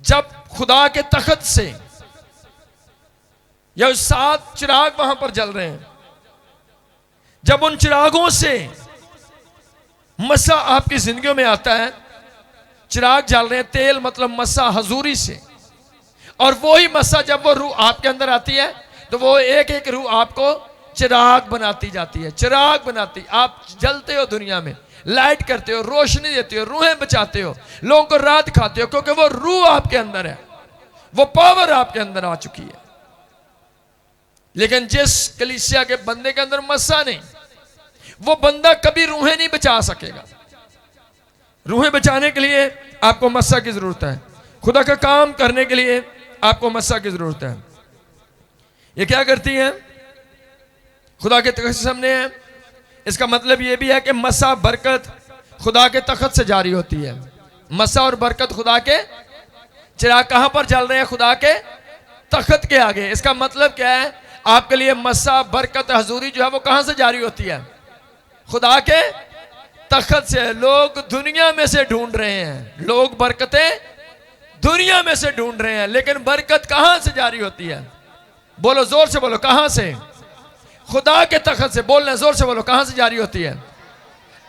जब खुदा के तख्त से या 7 चिराग वहां पर जल रहे हैं, जब उन चिरागों से मस्सा आपकी जिंदगी में आता है, चिराग जल रहे हैं, तेल मतलब मस्सा हजूरी से, और वही मस्सा जब वो रूह आपके अंदर आती है तो वो एक एक रूह आपको चिराग बनाती जाती है। चिराग बनाती, आप जलते हो दुनिया में, लाइट करते हो, रोशनी देते हो, रूहें बचाते हो, लोगों को राह दिखाते हो, क्योंकि वो रूह आपके अंदर है, वो पावर आपके अंदर आ चुकी है। लेकिन जिस कलीसिया के बंदे के अंदर मस्सा नहीं, वो बंदा कभी रूहें नहीं बचा सकेगा। रूहें बचाने के लिए आपको मस्सा की जरूरत है। खुदा का काम करने के लिए आपको मस्सा की जरूरत है। ये क्या करती है? खुदा के तख्त सामने है। इसका मतलब ये भी है कि मस्सा बरकत खुदा के तख्त से जारी होती है। मस्सा और बरकत खुदा के चिराग कहां पर जल रहे हैं? खुदा के तख्त के आगे। इसका मतलब क्या है? आपके लिए मस्सा बरकत हजूरी जो है वो कहां से जारी होती है? खुदा के तख्त से। लोग दुनिया में से ढूंढ रहे हैं, लोग बरकतें दुनिया में से ढूंढ रहे हैं, लेकिन बरकत कहां से जारी होती है? बोलो, जोर से बोलो, कहां से? खुदा के तख्त से। बोलना जोर से बोलो, कहां से जारी होती है?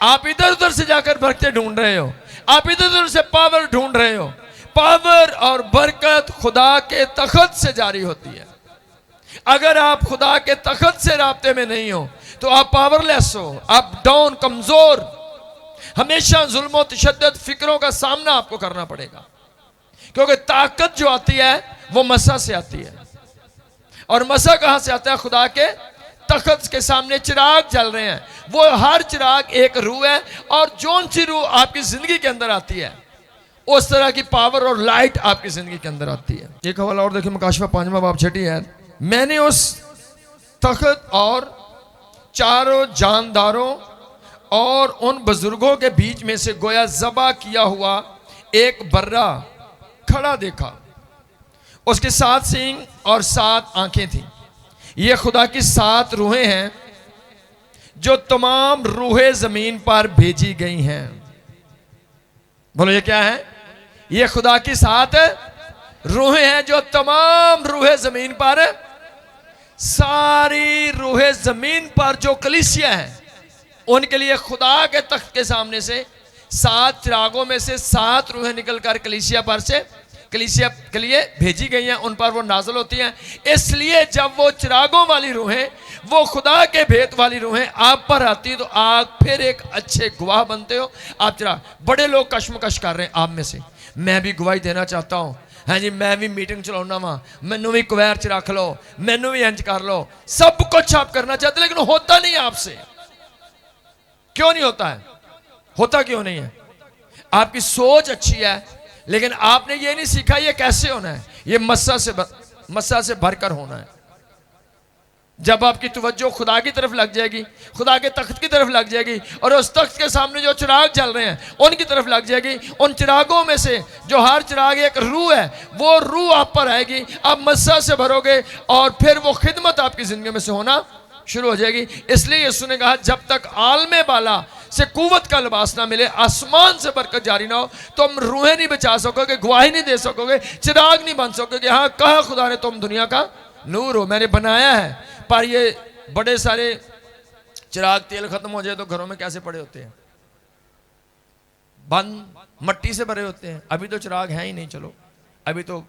आप इधर उधर से जाकर बरकतें ढूंढ रहे हो, आप इधर उधर से पावर ढूंढ रहे हो। पावर और बरकत खुदा के तख्त से जारी होती है। अगर आप खुदा के तख्त से राब्ते में नहीं हो तो आप पावरलेस हो, आप डाउन, कमजोर, हमेशा जुल्म तशद्दुद फिक्रों का सामना आपको करना पड़ेगा, क्योंकि ताकत जो आती है वो मसा से आती है। और मसा कहां से आता है? खुदा के तख्त के सामने चिराग जल रहे हैं, वो हर चिराग एक रूह है, और जोन सी रूह आपकी जिंदगी के अंदर आती है उस तरह की पावर और लाइट आपकी जिंदगी के अंदर आती है। एक हवाला और देखिए, मुकाशफा 5वां बाब 6ठी आयत, मैंने उस तख्त और चारों जानदारों और उन बुजुर्गों के बीच में से गोया ज़बा किया हुआ एक बर्रा खड़ा देखा। उसके 7 सींग और 7 आंखें थीं। ये खुदा की 7 रूहें हैं जो तमाम रूहें जमीन पर भेजी गई हैं। बोलो, ये क्या है? ये खुदा की 7 रूहें हैं जो तमाम रूहें जमीन पर सारी रूहें जमीन पर जो कलीसिया है उनके लिए खुदा के तख्त के सामने से 7 चिरागों में से 7 रूहें निकलकर कलीसिया पर से कलीसिया के लिए भेजी गई हैं, उन पर वो नाज़िल होती हैं। इसलिए जब वो चिरागों वाली रूहें, वो खुदा के भेद वाली रूहें आप पर आती तो आप फिर एक अच्छे गवाह बनते हो। आप चिराग, बड़े लोग कशमकश कर रहे हैं आप में से, मैं भी गवाही देना चाहता हूँ, हाँ जी मैं भी मीटिंग चलाना वा, मैनू भी कुवैर च रख लो, मैनू भी इंज कर लो, सब कुछ आप करना चाहते लेकिन होता नहीं आपसे। क्यों नहीं होता है? होता क्यों नहीं है? आपकी सोच अच्छी है लेकिन आपने ये नहीं सीखा ये कैसे होना है। ये मस्सा से भरकर होना है। जब आपकी तवज्जो खुदा की तरफ लग जाएगी, खुदा के तख्त की तरफ लग जाएगी और उस तख्त के सामने जो चिराग जल रहे हैं उनकी तरफ लग जाएगी, उन चिरागों में से जो हर चिराग एक रूह है, वो रूह आप पर आएगी, आप मस्सा से भरोगे और फिर वो खिदमत आपकी जिंदगी में से होना शुरू हो जाएगी। इसलिए यीशु ने कहा जब तक आलमे बाला से कुव्वत का लिबास ना मिले, आसमान से बरकत जारी ना हो, तुम रूहें नहीं बचा सकोगे, गवाही नहीं दे सकोगे, चिराग नहीं बन सकोगे। हाँ कहा खुदा ने तुम दुनिया का नूर हो, मैंने बनाया है। पर ये बड़े सारे चिराग तेल खत्म हो जाए तो घरों में कैसे पड़े होते हैं? बंद मट्टी से भरे होते हैं। अभी तो चिराग है ही नहीं, चलो अभी तो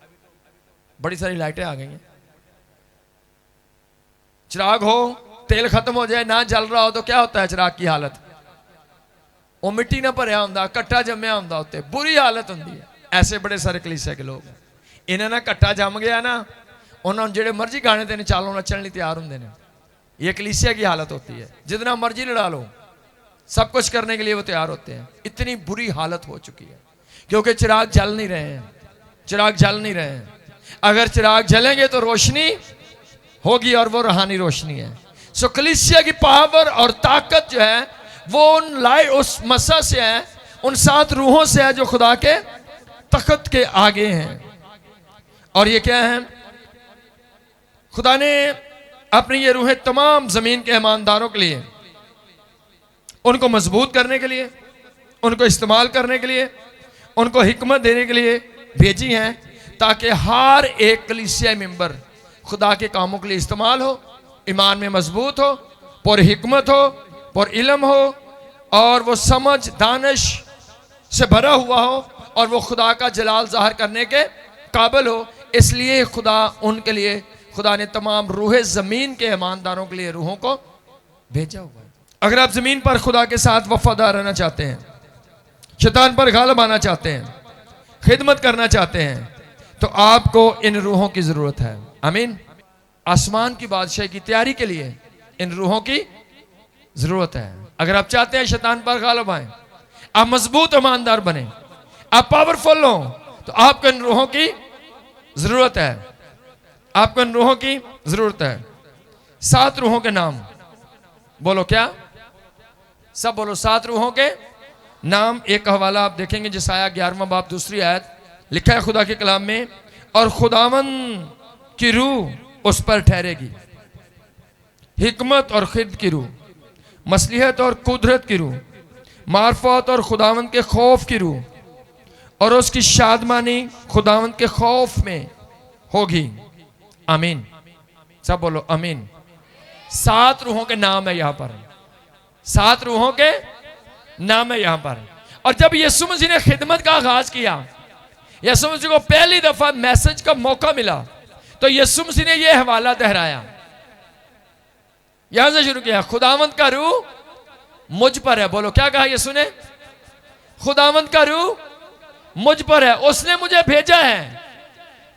बड़ी सारी लाइटें आ गई हैं। चिराग हो, तेल खत्म हो जाए, ना जल रहा हो तो क्या होता है चिराग की हालत? वो मिट्टी ना भरिया होंदा, कट्टा जमया होंदा, उत्ते बुरी हालत होंदी है। ऐसे बड़े सारे कलीसिया के लोग इन्हें ना कट्टा जम गया ना, उन्होंने जेड़े मर्जी गाने देने चालो नचन लिए तैयार होंगे ने। ये कलीसिया की हालत होती है, जितना मर्जी लड़ा लो, सब कुछ करने के लिए वो तैयार होते हैं। इतनी बुरी हालत हो चुकी है क्योंकि चिराग जल नहीं रहे हैं, चिराग जल नहीं रहे हैं। अगर चिराग जलेंगे तो रोशनी होगी और वो रूहानी रोशनी है। सो कलीसिया की पावर और ताकत जो है वो उन लाइट उस मसा से है, उन 7 रूहों से है जो खुदा के तख्त के आगे हैं। और ये क्या है? खुदा ने अपनी ये रूहें तमाम जमीन के ईमानदारों के लिए, उनको मजबूत करने के लिए, उनको इस्तेमाल करने के लिए, उनको हिकमत देने के लिए भेजी हैं ताकि हर एक कलीसिया मेंबर खुदा के कामों के लिए इस्तेमाल हो, ईमान में मजबूत हो, पर हिकमत हो, पर इल्म हो और वो समझ दानिश से भरा हुआ हो और वो खुदा का जलाल जाहिर करने के काबिल हो। इसलिए उनके लिए खुदा ने तमाम रूहें जमीन के ईमानदारों के लिए रूहों को भेजा हुआ है। अगर आप जमीन पर खुदा के साथ वफादार रहना चाहते हैं, शैतान पर गालिब आना चाहते हैं, खिदमत करना चाहते हैं, तो आपको इन रूहों की जरूरत है। आमीन। आसमान की बादशाही की तैयारी के लिए इन रूहों की जरूरत है। अगर आप चाहते हैं शैतान पर गालिब आए, आप मजबूत ईमानदार बने, आप पावरफुल हो, तो आपको इन रूहों की जरूरत है। आपको इन रूहों की जरूरत है। 7 रूहों के नाम बोलो। क्या? सब बोलो 7 रूहों के नाम। एक हवाला आप देखेंगे जिसाया 11वां बाब 2री आयत, लिखा है खुदा के कलाम में, और खुदावन की रूह उस पर ठहरेगी, हिकमत और खिद की रूह, मसलिहत और कुदरत की रूह, मार्फत और खुदावन के खौफ की रूह, और उसकी शादमानी खुदावन के खौफ में होगी। आमीन। सब बोलो आमीन। 7 रूहों के नाम है यहां पर, 7 रूहों के नाम है यहां पर। और जब यीशु मसीह ने खिदमत का आगाज किया, यीशु मसीह को पहली दफा मैसेज का मौका मिला, तो यीशु मसीह ने यह हवाला दोहराया, यहां से शुरू किया, खुदावंद का रूह मुझ पर है। बोलो क्या कहा यीशु ने? खुदावंद का रूह मुझ पर है, उसने मुझे भेजा है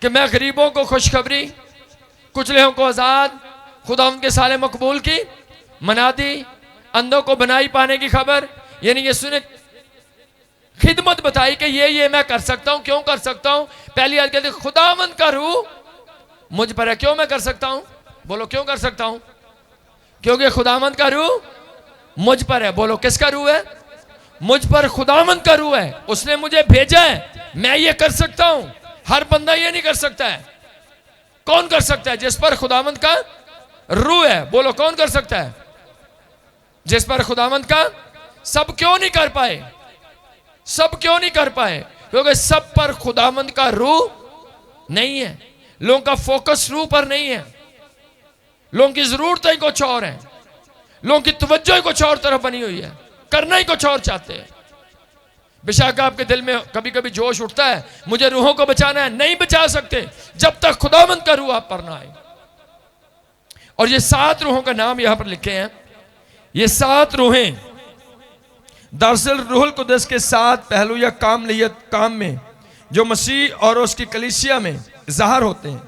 कि मैं गरीबों को खुशखबरी, कुचले को आजाद, खुदावंद के साले मकबूल की मनादी, अंधों को बनाई पाने की खबर। यानी यीशु ने खिदमत बताई कि ये मैं कर सकता हूं। क्यों कर सकता हूं? पहली बात कहते खुदावंद का रूह मुझ पर है। क्यों मैं कर सकता हूं? बोलो क्यों कर सकता हूं? क्योंकि खुदावंद का रूह मुझ पर है। बोलो किसका रूह है? मुझ पर खुदावंद का रूह है, उसने मुझे भेजा है, मैं ये कर सकता हूं। हर बंदा ये नहीं कर सकता है। कौन कर सकता है? जिस पर खुदावंद का रूह है। बोलो कौन कर सकता है? जिस पर खुदावंद का। सब क्यों नहीं कर पाए? सब क्यों नहीं कर पाए? क्योंकि सब पर खुदावंद का रूह नहीं है। लोगों का फोकस रूह पर नहीं है। लोगों की जरूरतें ही कुछ और हैं, लोगों की तवज्जो ही कुछ और तरफ बनी हुई है, करना ही कुछ और चाहते हैं। बेशक आपके दिल में कभी कभी जोश उठता है, मुझे रूहों को बचाना है, नहीं बचा सकते जब तक खुदावंद का रूह आप पर ना आए। और ये 7 रूहों का नाम यहां पर लिखे हैं। ये 7 रूहें दरअसल रूहुल कुद्दस के 7 पहलू या काम में जो मसीह और उसकी कलीसिया में ज़ाहिर होते हैं।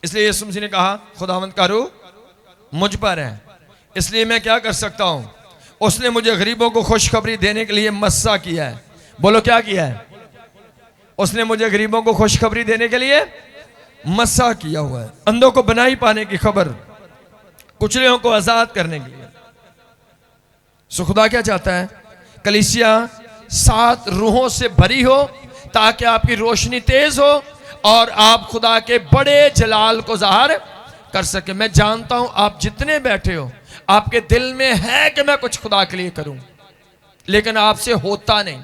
इसलिए यीशु मसीह ने कहा खुदावंद का रूह मुझ पर है, इसलिए मैं क्या कर सकता हूं, उसने मुझे गरीबों को खुशखबरी देने के लिए मस्सा किया है। बोलो क्या किया है? उसने मुझे गरीबों को खुशखबरी देने के लिए मस्सा किया हुआ है, अंधों को बनाई पाने की खबर, कुचलियों को आजाद करने के लिए। सो खुदा क्या चाहता है? कलीसिया 7 रूहों से भरी हो ताकि आपकी रोशनी तेज हो और आप खुदा के बड़े जलाल को ज़ाहिर कर सके। मैं जानता हूं आप जितने बैठे हो आपके दिल में है कि मैं कुछ खुदा के लिए करूं, लेकिन आपसे होता नहीं।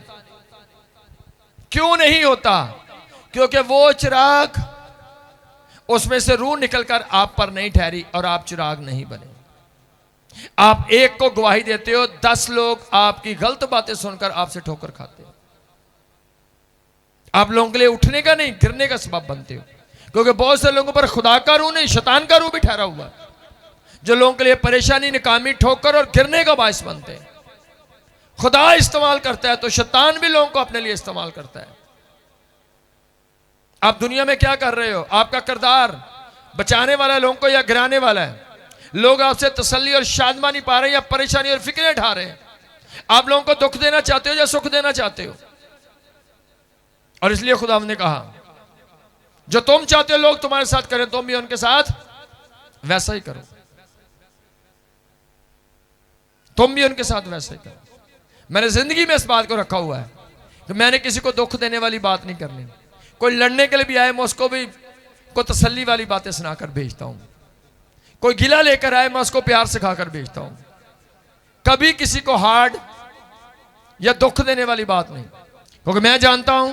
क्यों नहीं होता? क्योंकि वो चिराग, उसमें से रूह निकलकर आप पर नहीं ठहरी और आप चिराग नहीं बने। आप एक को गवाही देते हो, 10 लोग आपकी गलत बातें सुनकर आपसे ठोकर खाते हो। आप लोगों के लिए उठने का नहीं, गिरने का सबब बनते हो, क्योंकि बहुत से लोगों पर खुदा का रूह नहीं, शैतान का रूह भी ठहरा हुआ है, जो लोगों के लिए परेशानी, नाकामी, ठोकर और गिरने का बायस बनते हैं। खुदा इस्तेमाल करता है तो शैतान भी लोगों को अपने लिए इस्तेमाल करता है। आप दुनिया में क्या कर रहे हो? आपका किरदार बचाने वाला है लोगों को या गिराने वाला है? लोग आपसे तसल्ली और शादमानी पा रहे हैं या परेशानी और फिक्रें उठा रहे हैं? आप लोगों को दुख देना चाहते हो या सुख देना चाहते हो? और इसलिए खुदा ने कहा जो तुम चाहते हो लोग तुम्हारे साथ करें, तुम भी उनके साथ वैसा ही करो। तुम भी उनके साथ वैसा ही करो। मैंने जिंदगी में इस बात को रखा हुआ है कि मैंने किसी को दुख देने वाली बात नहीं करनी। कोई लड़ने के लिए भी आए, मैं उसको भी को तसल्ली वाली बातें सुनाकर भेजता हूं। कोई गिला लेकर आए, मैं उसको प्यार सिखाकर भेजता हूं। कभी किसी को हार्ड या दुख देने वाली बात नहीं, क्योंकि मैं जानता हूं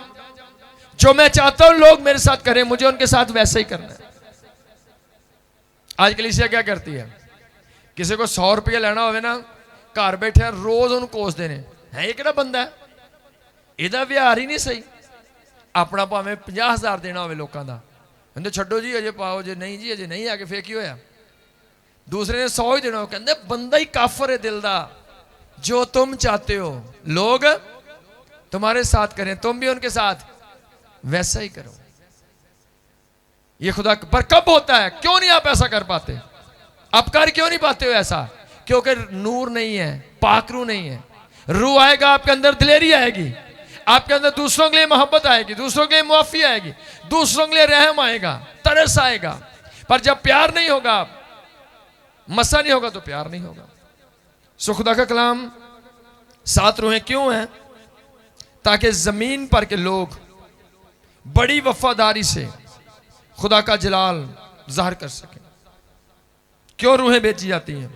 जो मैं चाहता हूं लोग मेरे साथ करें, मुझे उनके साथ वैसे ही करना है। आज कलीसिया क्या करती है? किसी को 100 रुपये लेना हो ना, घर बैठे रोज उन्हें कोस देने है। एक बंदा है, ਇਹਦਾ ਵਿਹਾਰ ਹੀ नहीं सही। अपना भावें 50,000 देना हो लोगों का, कहते छो जी अजे पाओ, जे नहीं जी अजे नहीं आके फिर की होया। दूसरे ने 100 ही देना हो, कहते बंदा ही काफर है दिल दा। जो तुम चाहते हो लोग तुम्हारे साथ करें, तुम भी उनके साथ वैसा ही करो। ये खुदा पर कब होता है? क्यों नहीं आप ऐसा कर पाते? आप कर क्यों नहीं पाते हो ऐसा? क्योंकि नूर नहीं है, पाकरू नहीं है। रूह आएगा आपके अंदर, दिलेरी आएगी आपके अंदर, दूसरों के लिए मोहब्बत आएगी, दूसरों के लिए मुआफी आएगी, दूसरों के लिए रहम आएगा, तरस आएगा। पर जब प्यार नहीं होगा, मसा नहीं होगा, तो प्यार नहीं होगा। सो खुदा का कलाम 7 रूहें क्यों हैं? ताकि जमीन पर के लोग बड़ी वफादारी से खुदा का जलाल ज़ाहिर कर सकें। क्यों रूहें बेची जाती हैं?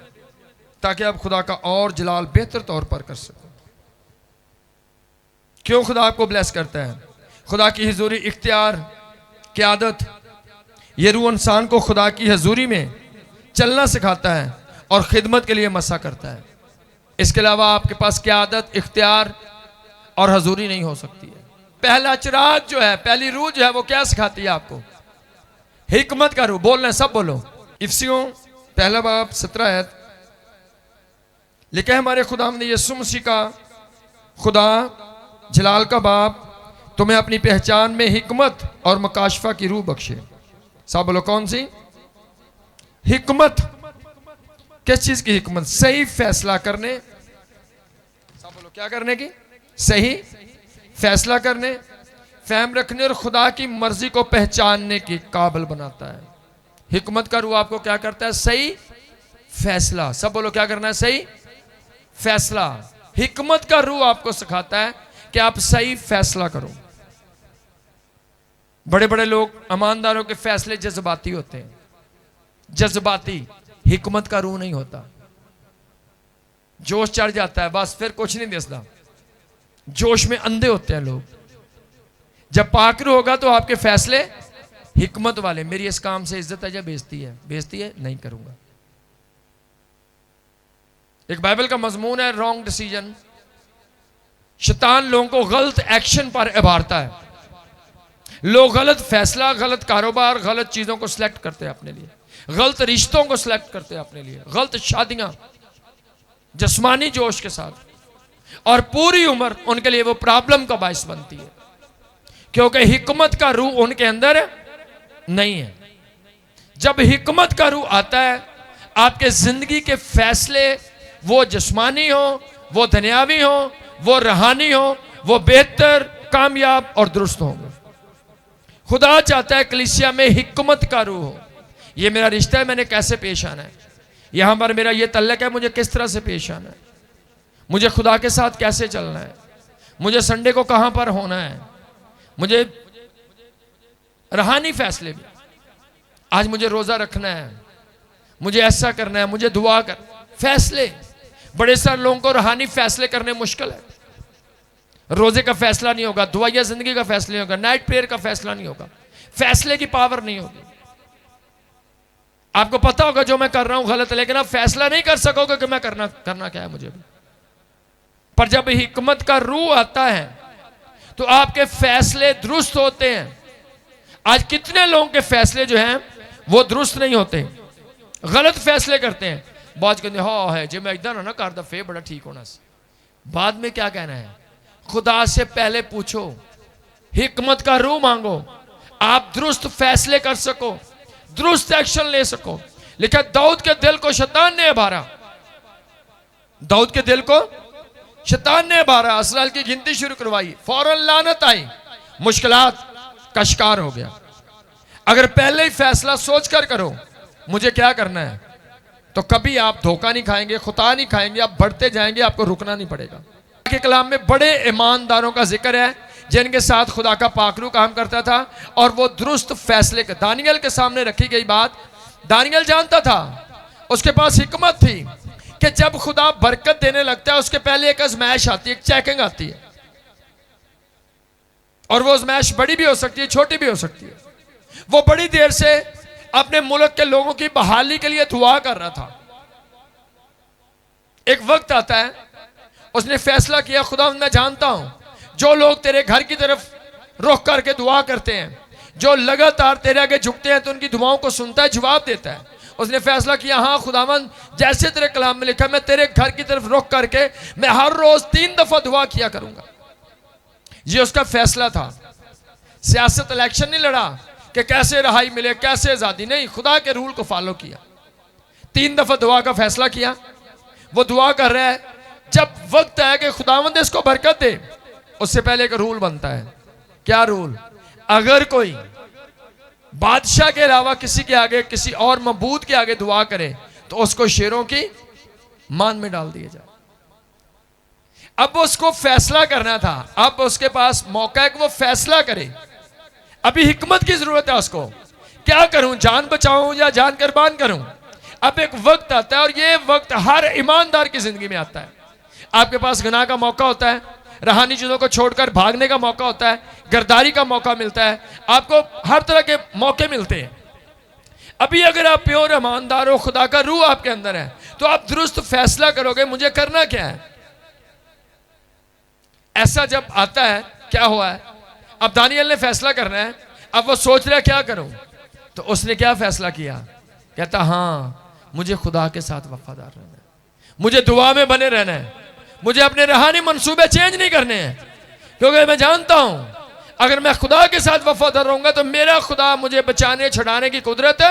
ताकि आप खुदा का और जलाल बेहतर तौर पर कर सकें। क्यों खुदा आपको ब्लेस करता है? खुदा की हुजूरी, इख्तियार, क़यादत, ये रूह इंसान को खुदा की हुजूरी में चलना सिखाता है और खिदमत के लिए मसा करता है। इसके अलावा आपके पास क़यादत, इख्तियार और हुजूरी नहीं हो सकती है। पहला चिराग जो है, पहली रूह जो है, वो क्या सिखाती है आपको? हिकमत का रूह। बोलना है, सब बोलो। इफिसियों 1 बाब 17 आयत लिखा है, हमारे खुदा ने यीशु मसीह का खुदा जलाल का बाप तुम्हें अपनी पहचान में हिकमत और मकाशफा की रूह बख्शे। सब बोलो कौन सी हिकमत? किस चीज की हिकमत? सही फैसला करने। सब बोलो क्या करने की? सही फैसला करने, फहम रखने और खुदा की मर्जी को पहचानने के काबिल बनाता है। हिकमत का रूह आपको क्या करता है? सही फैसला। सब बोलो क्या करना है? सही फैसला। हिकमत का रूह आपको सिखाता है कि आप सही फैसला करो। बड़े बड़े लोग, ईमानदारों के फैसले जज्बाती होते हैं, जज्बाती। हिकमत का रूह नहीं होता। जोश चढ़ जाता है, बस फिर कुछ नहीं दिसता। जोश में अंधे होते हैं लोग। जब पाक रूह होगा तो आपके फैसले हिकमत वाले, मेरी इस काम से इज्जत है या बेइज्जती है? बेइज्जती है, नहीं करूंगा। एक बाइबल का मजमून है रॉन्ग डिसीजन। शैतान लोगों को गलत एक्शन पर उभारता है। लोग गलत फैसला, गलत कारोबार, गलत चीजों को सिलेक्ट करते हैं अपने लिए, गलत रिश्तों को सिलेक्ट करते हैं अपने लिए, गलत शादियां जिस्मानी जोश के साथ, और पूरी उम्र उनके लिए वो प्रॉब्लम का बायस बनती है, क्योंकि हिकमत का रूह उनके अंदर नहीं है। जब हिकमत का रूह आता है, आपके जिंदगी के फैसले, वो जिस्मानी हो, वो दुनियावी हो, वो रूहानी हो, वो बेहतर, कामयाब और दुरुस्त होंगे। खुदा चाहता है कलीसिया में हिकमत का रूह हो। ये मेरा रिश्ता है, मैंने कैसे पेश आना है, यहां पर मेरा ये तल्लक है, मुझे किस तरह से पेश आना है, मुझे खुदा के साथ कैसे चलना है, मुझे संडे को कहां पर होना है, मुझे रूहानी फैसले भी, आज मुझे रोजा रखना है, मुझे ऐसा करना है, मुझे दुआ कर, फैसले। बड़े सारे लोगों को रूहानी फैसले करने मुश्किल है। रोजे का फैसला नहीं होगा, दुआ या जिंदगी का फैसला नहीं होगा, नाइट प्रेयर का फैसला नहीं होगा, फैसले की पावर नहीं होगी। आपको पता होगा जो मैं कर रहा हूं गलत है, लेकिन आप फैसला नहीं कर सकोगे कि मैं करना क्या है मुझे भी। पर जब हिकमत का रूह आता है तो आपके फैसले दुरुस्त होते हैं। आज कितने लोगों के फैसले जो हैं वो दुरुस्त नहीं होते, गलत फैसले करते हैं। बात कहते हाँ है जो मैं इधर ना कर दफे बड़ा ठीक होना से, बाद में क्या कहना है? खुदा से पहले पूछो, हिकमत का रूह मांगो, आप दुरुस्त फैसले कर सको, दुरुस्त एक्शन ले सको। लिखा दाऊद के दिल को शैतान ने उभारा, दाऊद के दिल को शैतान ने उभारा, इसराइल की गिनती शुरू करवाई, फौरन लानत आई, मुश्किलात का शिकार हो गया। अगर पहले ही फैसला सोच कर करो मुझे क्या करना है, तो कभी आप धोखा नहीं खाएंगे, खुदा नहीं खाएंगे, आप बढ़ते जाएंगे, आपको रुकना नहीं पड़ेगा। के कलाम में बड़े ईमानदारों का जिक्र है जिनके साथ खुदा का पाकरू काम करता था और वो दुरुस्त फैसले के। दानियल के सामने रखी गई बात, दानियल जानता था, उसके पास हिकमत थी कि जब खुदा बरकत देने लगता है उसके पहले एक आजमाइश आती है, एक चेकिंग आती है, और वो आजमाइश बड़ी भी हो सकती है, छोटी भी हो सकती है। वो बड़ी देर से अपने मुल्क के लोगों की बहाली के लिए दुआ कर रहा था। एक वक्त आता है उसने फैसला किया, खुदा मैं जानता हूं जो लोग तेरे घर की तरफ रुख करके दुआ करते हैं, जो लगातार तेरे आगे झुकते हैं, तो उनकी दुआओं को सुनता है, जवाब देता है। उसने फैसला किया, हाँ खुदावंद जैसे तेरे कलाम में लिखा, मैं तेरे घर की तरफ रुख करके मैं हर रोज 3 दफा दुआ किया करूंगा। ये उसका फैसला था। सियासत इलेक्शन नहीं लड़ा कि कैसे रहाई मिले, कैसे आजादी, नहीं, खुदा के रूल को फॉलो किया। 3 दफा दुआ का फैसला किया। वो दुआ कर रहा है, जब वक्त है कि खुदावंद इसको बरकत दे, उससे पहले एक रूल बनता है। क्या रूल? अगर कोई बादशाह के अलावा किसी के आगे, किसी और मबूद के आगे दुआ करे तो उसको शेरों की मान में डाल दिया जाए। अब उसको फैसला करना था, अब उसके पास मौका है कि वो फैसला करे। अभी हिकमत की जरूरत है उसको, क्या करूं, जान बचाऊं या जान कुर्बान करूं। अब एक वक्त आता है और ये वक्त हर ईमानदार की जिंदगी में आता है। आपके पास गुनाह का मौका होता है, रूहानी चीजों को छोड़कर भागने का मौका होता है, गर्दारी का मौका मिलता है, आपको हर तरह के मौके मिलते हैं। अभी अगर आप प्योर ईमानदार हो, खुदा का रूह आपके अंदर है, तो आप दुरुस्त फैसला करोगे मुझे करना क्या है। ऐसा जब आता है, क्या हुआ है, अब दानियल ने फैसला करना है, अब वो सोच रहा है क्या करूं, तो उसने क्या फैसला किया, कहता हाँ मुझे खुदा के साथ वफादार रहना है, मुझे दुआ में बने रहना है, मुझे अपने रूहानी मंसूबे चेंज नहीं करने हैं, क्योंकि मैं जानता हूं अगर मैं खुदा के साथ वफादार रहूंगा तो मेरा खुदा मुझे बचाने छुड़ाने की कुदरत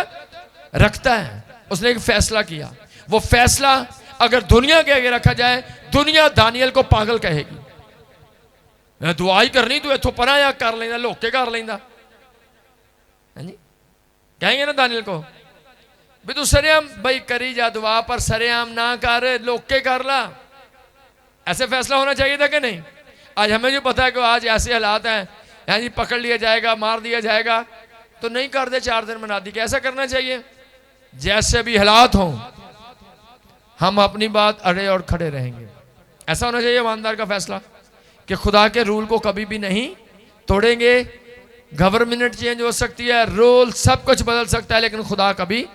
रखता है। उसने एक फैसला किया। वो फैसला अगर दुनिया के आगे रखा जाए, दुनिया दानियल को पागल कहेगी। मैं दुआ ही करनी, तू इथों परा या कर लेना, लोके कर लेना, कहेंगे ना दानियल को भी तू सरेआम भाई करी जा दुआ, पर सरेआम ना कर, लोके कर ला। ऐसे फैसला होना चाहिए था कि नहीं? आज हमें जो पता है कि आज ऐसे हालात हैं, जी पकड़ लिया जाएगा, मार दिया जाएगा, तो नहीं कर दे, 4 दिन मना दी। कैसा करना चाहिए? जैसे भी हालात हों हम अपनी बात अड़े और खड़े रहेंगे। ऐसा होना चाहिए ईमानदार का फैसला कि खुदा के रूल को कभी भी नहीं तोड़ेंगे, गवर्नमेंट चेंज हो सकती है, रूल सब कुछ बदल सकता है, लेकिन खुदा कभी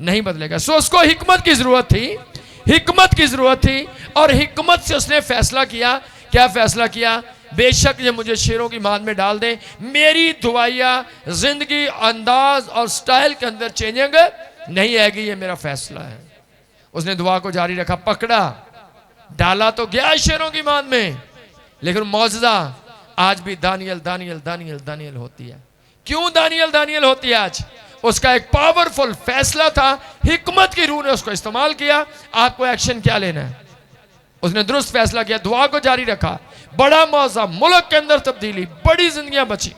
नहीं बदलेगा। सो उसको हिकमत की जरूरत थी, हिकमत की जरूरत थी, और हिकमत से उसने फैसला किया। क्या फैसला किया? बेशक ये मुझे शेरों की माद में डाल दें, मेरी दुआया जिंदगी अंदाज और स्टाइल के अंदर चेंजिंग नहीं आएगी, ये मेरा फैसला है। उसने दुआ को जारी रखा, पकड़ा, डाला तो गया शेरों की माद में, लेकिन मौजज़ा आज भी दानियल दानियल दानियल दानियल होती है। क्यों दानियल दानियल होती है आज? उसका एक पावरफुल फैसला था, हिकमत की रूह ने उसको इस्तेमाल किया। आपको एक्शन क्या लेना है? उसने दुरुस्त फैसला किया, दुआ को जारी रखा, बड़ा मौजा, मुल्क के अंदर तब्दीली, बड़ी जिंदगियां बची,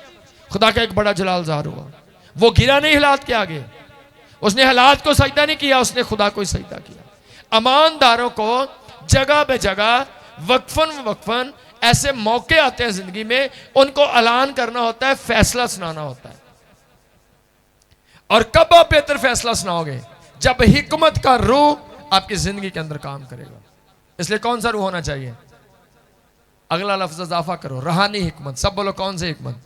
खुदा का एक बड़ा जलाल ज़ाहिर हुआ। वो गिरा नहीं हालात के आगे, उसने हालात को सजदा नहीं किया, उसने खुदा को ही सजदा किया। ईमानदारों को जगह बे जगह वक्फन वक्फन ऐसे मौके आते हैं जिंदगी में, उनको ऐलान करना होता है, फैसला सुनाना होता है। और कब आप बेहतर फैसला सुनाओगे? जब हिकमत का रूह आपकी जिंदगी के अंदर काम करेगा। इसलिए कौन सा रूह होना चाहिए? अगला लफ्ज इजाफा करो, रूहानी हिकमत। सब बोलो कौन सी हिकमत?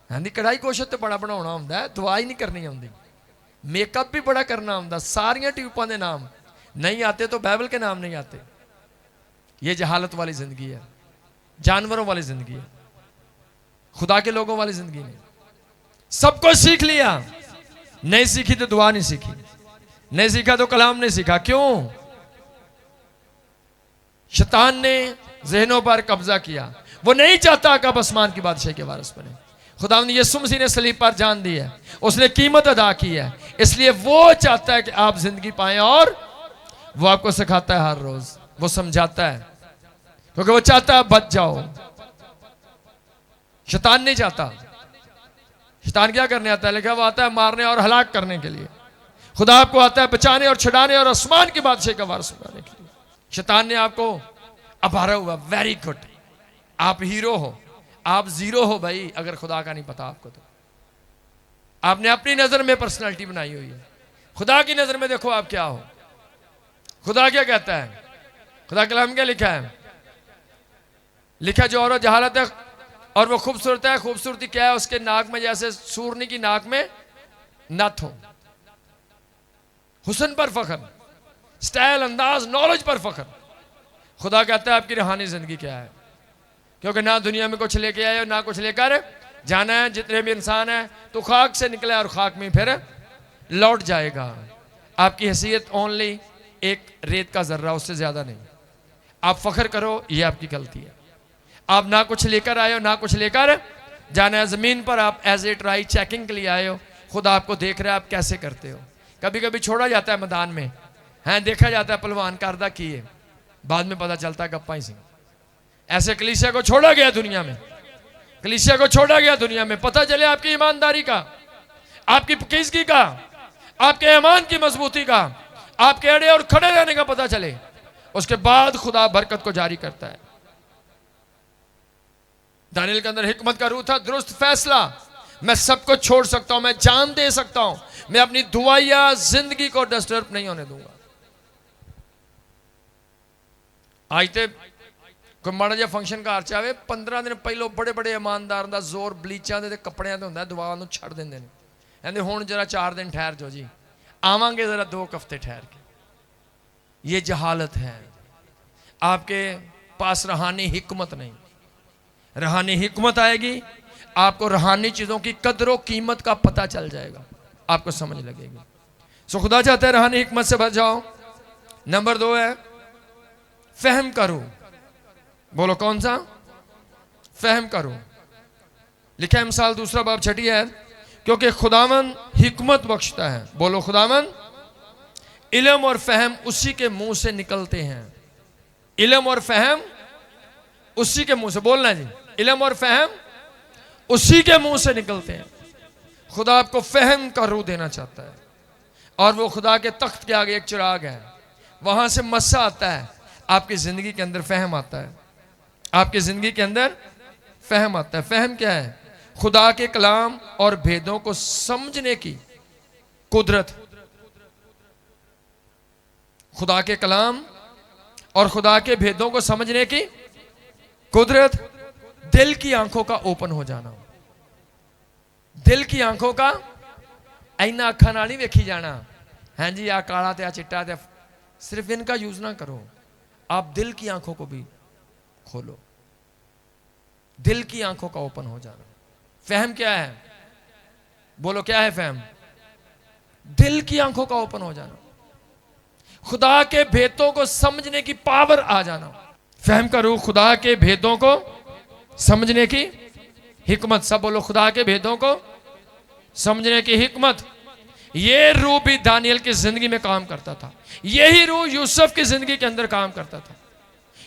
हाँ जी, कढ़ाई कोशत तो बड़ा बनाना होंदा है, दुआ ही नहीं करनी होंदी, मेकअप भी बड़ा करना होंदा, सारियां ट्यूबां दे नाम नहीं आते तो बाइबल के नाम नहीं आते। ये जहालत वाली जिंदगी है, जानवरों वाली जिंदगी है, खुदा के लोगों वाली जिंदगी नहीं। सब कुछ सीख लिया, नहीं सीखी तो दुआ नहीं सीखी, नहीं सीखा तो कलाम नहीं सीखा। क्यों? शैतान ने जहनों पर कब्जा किया। वो नहीं चाहता कि आप आसमान की बादशाही के वारिस बने। खुदा ने यीशु मसीह ने सलीब पर जान दी है, उसने कीमत अदा की है, इसलिए वो चाहता है कि आप जिंदगी पाएं, और वो आपको सिखाता है हर रोज, वो समझाता है, क्योंकि वो चाहता है बच जाओ। शैतान नहीं चाहता। शैतान क्या करने आता है? लिखा वो आता है मारने और हलाक करने के लिए। खुदा आपको आता है बचाने और छुड़ाने और आसमान की बादशाही का वारिस बनाने के लिए। शैतान ने आपको अभारा हुआ, वेरी गुड, आप हीरो हो, आप जीरो हो भाई, अगर खुदा का नहीं पता आपको तो। आपने अपनी नजर में पर्सनालिटी बनाई हुई है, खुदा की नजर में देखो आप क्या हो। खुदा क्या कहता है? खुदा कलाम क्या लिखा है? लिखा जो औरत जहालत है और वो खूबसूरत है, खूबसूरती क्या है? उसके नाक में जैसे सूरनी की नाक में नथ हो। हुस्न पर फख्र, स्टाइल, अंदाज, नॉलेज पर फख्र। खुदा कहता है आपकी रूहानी जिंदगी क्या है? क्योंकि ना दुनिया में कुछ लेके आए ना कुछ लेकर जाना है। जितने भी इंसान है तो खाक से निकले और खाक में फिर लौट जाएगा। आपकी हैसियत ओनली एक रेत का जर्रा, उससे ज्यादा नहीं। आप फख्र करो, ये आपकी गलती है। आप ना कुछ लेकर आए हो ना कुछ लेकर जाना है। जमीन पर आप एज ए ट्राई चेकिंग के लिए आए हो। खुदा आपको देख रहा है आप कैसे करते हो। कभी कभी छोड़ा जाता है मैदान में, हैं, देखा जाता है पहलवान करदा की है, बाद में पता चलता है गप्पा ही सिंह। ऐसे कलीसिया को छोड़ा गया दुनिया में, कलीसिया को छोड़ा गया दुनिया में, पता चले आपकी ईमानदारी का, आपकी पकीज़गी का, आपके ईमान की मजबूती का, आपके अड़े और खड़े रहने का पता चले। उसके बाद खुदा बरकत को जारी करता है। दानियल के अंदर हिकमत का रूह था, दुरुस्त फैसला। मैं सब कुछ छोड़ सकता हूं, मैं जान दे सकता हूं, मैं अपनी दुआया जिंदगी को डिस्टर्ब नहीं होने दूंगा। आज तो कोई माड़ा जिहा फंक्शन घर च आवे, 15 दिन पहलों बड़े बड़े ईमानदार का जोर बलीचा के कपड़िया होंगे, दुआ नूं छड़ देंगे ने, कहते हुण जरा 4 दिन ठहर जाओ जी, आवांगे जरा 2 हफ्ते ठहर के। ये जहालत है। आपके पास रूहानी हिकमत नहीं। रूहानी हिकमत आएगी, आपको रूहानी चीजों की कदरों कीमत का पता चल जाएगा, आपको समझ लगेगी। सो खुदा चाहता है रूहानी हिकमत से बच जाओ। नंबर 2 है फहम करो। बोलो कौन सा? फहम करो। लिखा है मिसाल 2 बाब 6 है, क्योंकि खुदावन हिकमत बख्शता है। बोलो खुदावन, इल्म और फहम उसी के मुंह से निकलते हैं। इल्म और फहम उसी के मुंह से, बोलना जी, इल्म और फहम उसी के मुंह से निकलते हैं। खुदा आपको फहम का रूह देना चाहता है, और वो खुदा के तख्त के आगे एक चिराग है, वहां से मस्सा आता है, आपकी जिंदगी के अंदर फहम आता है। आपकी जिंदगी के अंदर फहम आता है। फहम क्या है? खुदा के कलाम और भेदों को समझने की कुदरत। खुदा के कलाम और खुदा के भेदों को समझने की कुदरत, दिल की आंखों का ओपन हो जाना। दिल की आंखों का इन्ना अखा नाल नहीं वेखी जाना, हैं जी आ काला ते आ चिट्टा ते, सिर्फ इनका यूज ना करो, आप दिल की आंखों को भी खोलो। दिल की आंखों का ओपन हो जाना। फहम क्या है? बोलो क्या है फहम? दिल की आंखों का ओपन हो जाना, खुदा के भेदों को समझने की पावर आ जाना। फहम करो, खुदा के भेदों को समझने की हिकमत। सब बोलो खुदा के भेदों को समझने की हिकमत। ये रूह भी दानियल की जिंदगी में काम करता था, यही रूह यूसुफ की जिंदगी के अंदर काम करता था।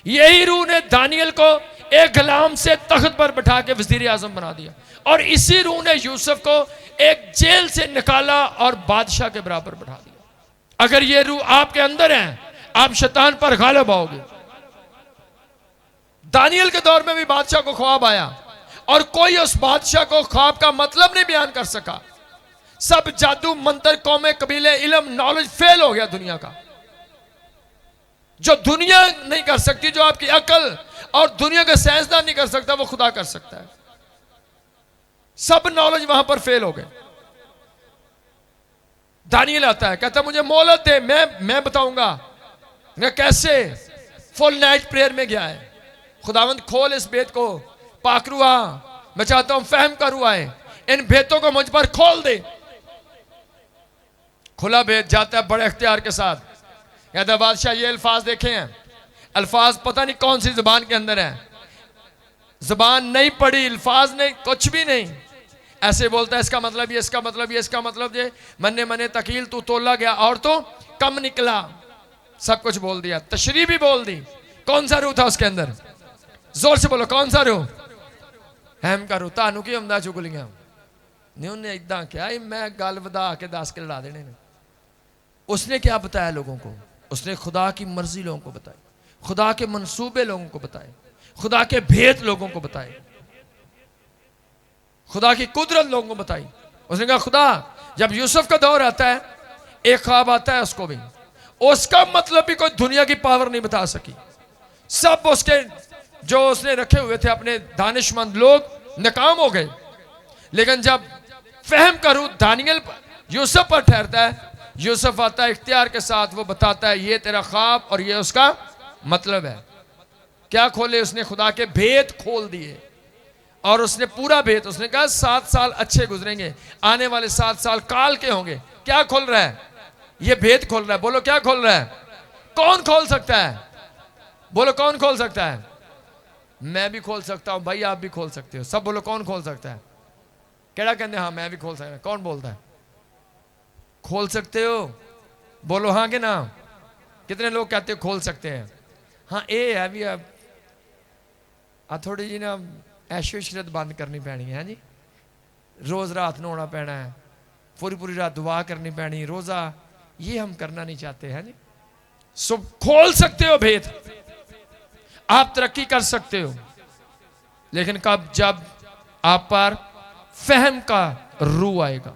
यही रूह ने दानियल को एक गुलाम से तख्त पर बैठा के वजीर आजम बना दिया, और इसी रूह ने यूसुफ को एक जेल से निकाला और बादशाह के बराबर बैठा दिया। अगर ये रूह आपके अंदर है, आप शैतान पर गालिब आओगे। दानियल के दौर में भी बादशाह को ख्वाब आया, और कोई उस बादशाह को ख्वाब का मतलब नहीं बयान कर सका। सब जादू मंत्र कौमे कबीले इल्म नॉलेज फेल हो गया दुनिया का। जो दुनिया नहीं कर सकती, जो आपकी अकल और दुनिया का साइंसदान नहीं कर सकता, वो खुदा कर सकता है। सब नॉलेज वहां पर फेल हो गए। दानियल आता है, कहता मुझे मोहलत दे, मैं बताऊंगा। मैं कैसे? फुल नाइट प्रेयर में गया है, खुदावंद खोल इस भेद को, पाकरुआ मैं चाहता हूं फहम करूआ है, इन भेदों को मुझ पर खोल दे। खुला भेद जाता है बड़े इख्तियार के साथ, कहता बादशाह ये अल्फाज देखे हैं, अल्फाज पता नहीं कौन सी जुबान के अंदर है, जुबान नहीं पढ़ी, अल्फाज नहीं, कुछ भी नहीं, ऐसे बोलता है इसका मतलब ये, इसका मतलब ये, इसका मतलब ये, मन्ने मन्ने तकील तू तोला गया और तो कम निकला। सब कुछ बोल दिया, तशरीह भी बोल दी। कौन सा रूह था उसके अंदर? जोर से बोलो कौन सा रूह? हैम का रूह। तानू की हमदा चुगलियां नहीं, उन्हें इदा क्या मैं गल वधा के 10 के लड़ा देने ने। उसने क्या बताया लोगों को? उसने खुदा की मर्जी लोगों को बताई, खुदा के मंसूबे लोगों को बताए, खुदा के भेद लोगों को बताए, खुदा की कुदरत लोगों को बताई। उसने कहा खुदा, जब यूसुफ का दौर आता है, एक ख्वाब आता है उसको भी, उसका मतलब भी कोई दुनिया की पावर नहीं बता सकी। सब उसके जो उसने रखे हुए थे अपने दानिशमंद लोग नाकाम हो गए। लेकिन जब फहम करूं दानियल यूसुफ पर ठहरता है, यूसुफ आता है इख्तियार के साथ, वो बताता है ये तेरा ख्वाब और ये उसका मतलब है। क्या खोले? उसने खुदा के भेद खोल दिए, और उसने पूरा भेद, उसने कहा 7 साल अच्छे गुजरेंगे, आने वाले 7 साल काल के होंगे। क्या खोल रहा है? ये भेद खोल रहा है। बोलो क्या खोल रहा है? कौन खोल सकता है? बोलो कौन खोल सकता है? मैं भी खोल सकता हूं भाई, आप भी खोल सकते हो। सब बोलो कौन खोल सकता है? केड़ा कहते हाँ मैं भी खोल सकता। कौन बोलता है खोल सकते हो? बोलो हाँ के ना। कितने लोग कहते हो खोल सकते हैं? हाँ ये है भी, अब थोड़ी जी ना ऐशो इशरत बंद करनी पैनी है जी। रोज रात नहाना पैना है, पूरी पूरी रात दुआ करनी पैनी, रोजा, ये हम करना नहीं चाहते हैं जी। सो खोल सकते हो भेद, आप तरक्की कर सकते हो, लेकिन कब? जब आप पर फहम का रूह आएगा।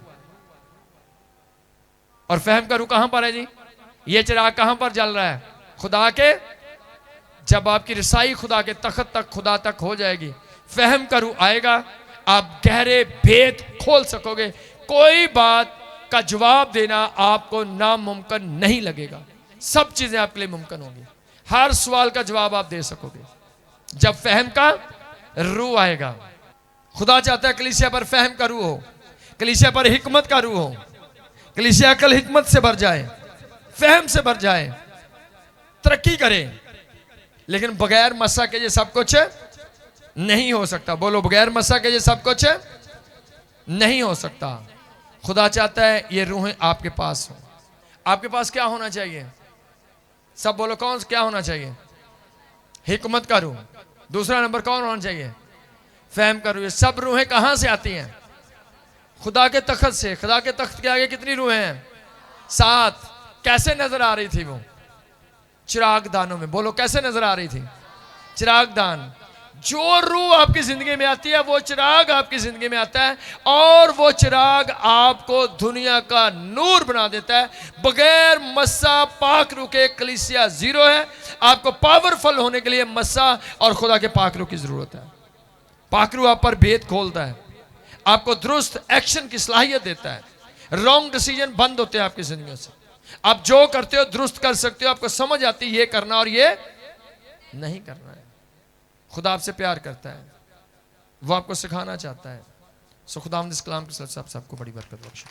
और फहम का रूह कहां पर है जी? ये चिराग कहां पर जल रहा है? खुदा के। जब आपकी रसाई खुदा के तख्त तक, खुदा तक हो जाएगी, फहम का रूह आएगा, आप गहरे भेद खोल सकोगे। कोई बात का जवाब देना आपको नामुमकिन नहीं लगेगा, सब चीजें आपके लिए मुमकिन होंगी। हर सवाल का जवाब आप दे सकोगे जब फहम का रूह आएगा। खुदा चाहता है कलीसिया पर फहम का रूह हो, कलीसिया पर हिकमत का रूह हो, कलीसिया अकल हिकमत से भर जाए, फहम से भर जाए, तरक्की करे। लेकिन बगैर मसा के ये सब कुछ नहीं हो सकता। बोलो बगैर मसा के ये सब कुछ नहीं हो सकता। खुदा चाहता है ये रूहें आपके पास हो। आपके पास क्या होना चाहिए? सब बोलो कौन क्या होना चाहिए? हिकमत का रूह। दूसरा नंबर कौन होना चाहिए? फहम का रूह। ये सब रूहें कहां से आती हैं? खुदा के तख्त से। खुदा के तख्त के आगे कितनी रूहें हैं? 7। कैसे नजर आ रही थी वो? चिराग दानों में। बोलो कैसे नजर आ रही थी? चिराग दान। जो रूह आपकी जिंदगी में आती है, वो चिराग आपकी जिंदगी में आता है, और वो चिराग आपको दुनिया का नूर बना देता है। बगैर मस्सा पाक रूह के कलीसिया जीरो है। आपको पावरफुल होने के लिए मस्सा और खुदा के पाक रूह की जरूरत है। पाक रूह आप पर भेद खोलता है, आपको दुरुस्त एक्शन की सलाहियत देता है। रॉन्ग डिसीजन बंद होते हैं आपकी जिंदगी से। आप जो करते हो दुरुस्त कर सकते हो, आपको समझ आती है ये करना और ये नहीं करना है। खुदा आपसे प्यार करता है, वो आपको सिखाना चाहता है। सो खुदा इस कलाम के साथ सबको बड़ी बरकत बख्शे।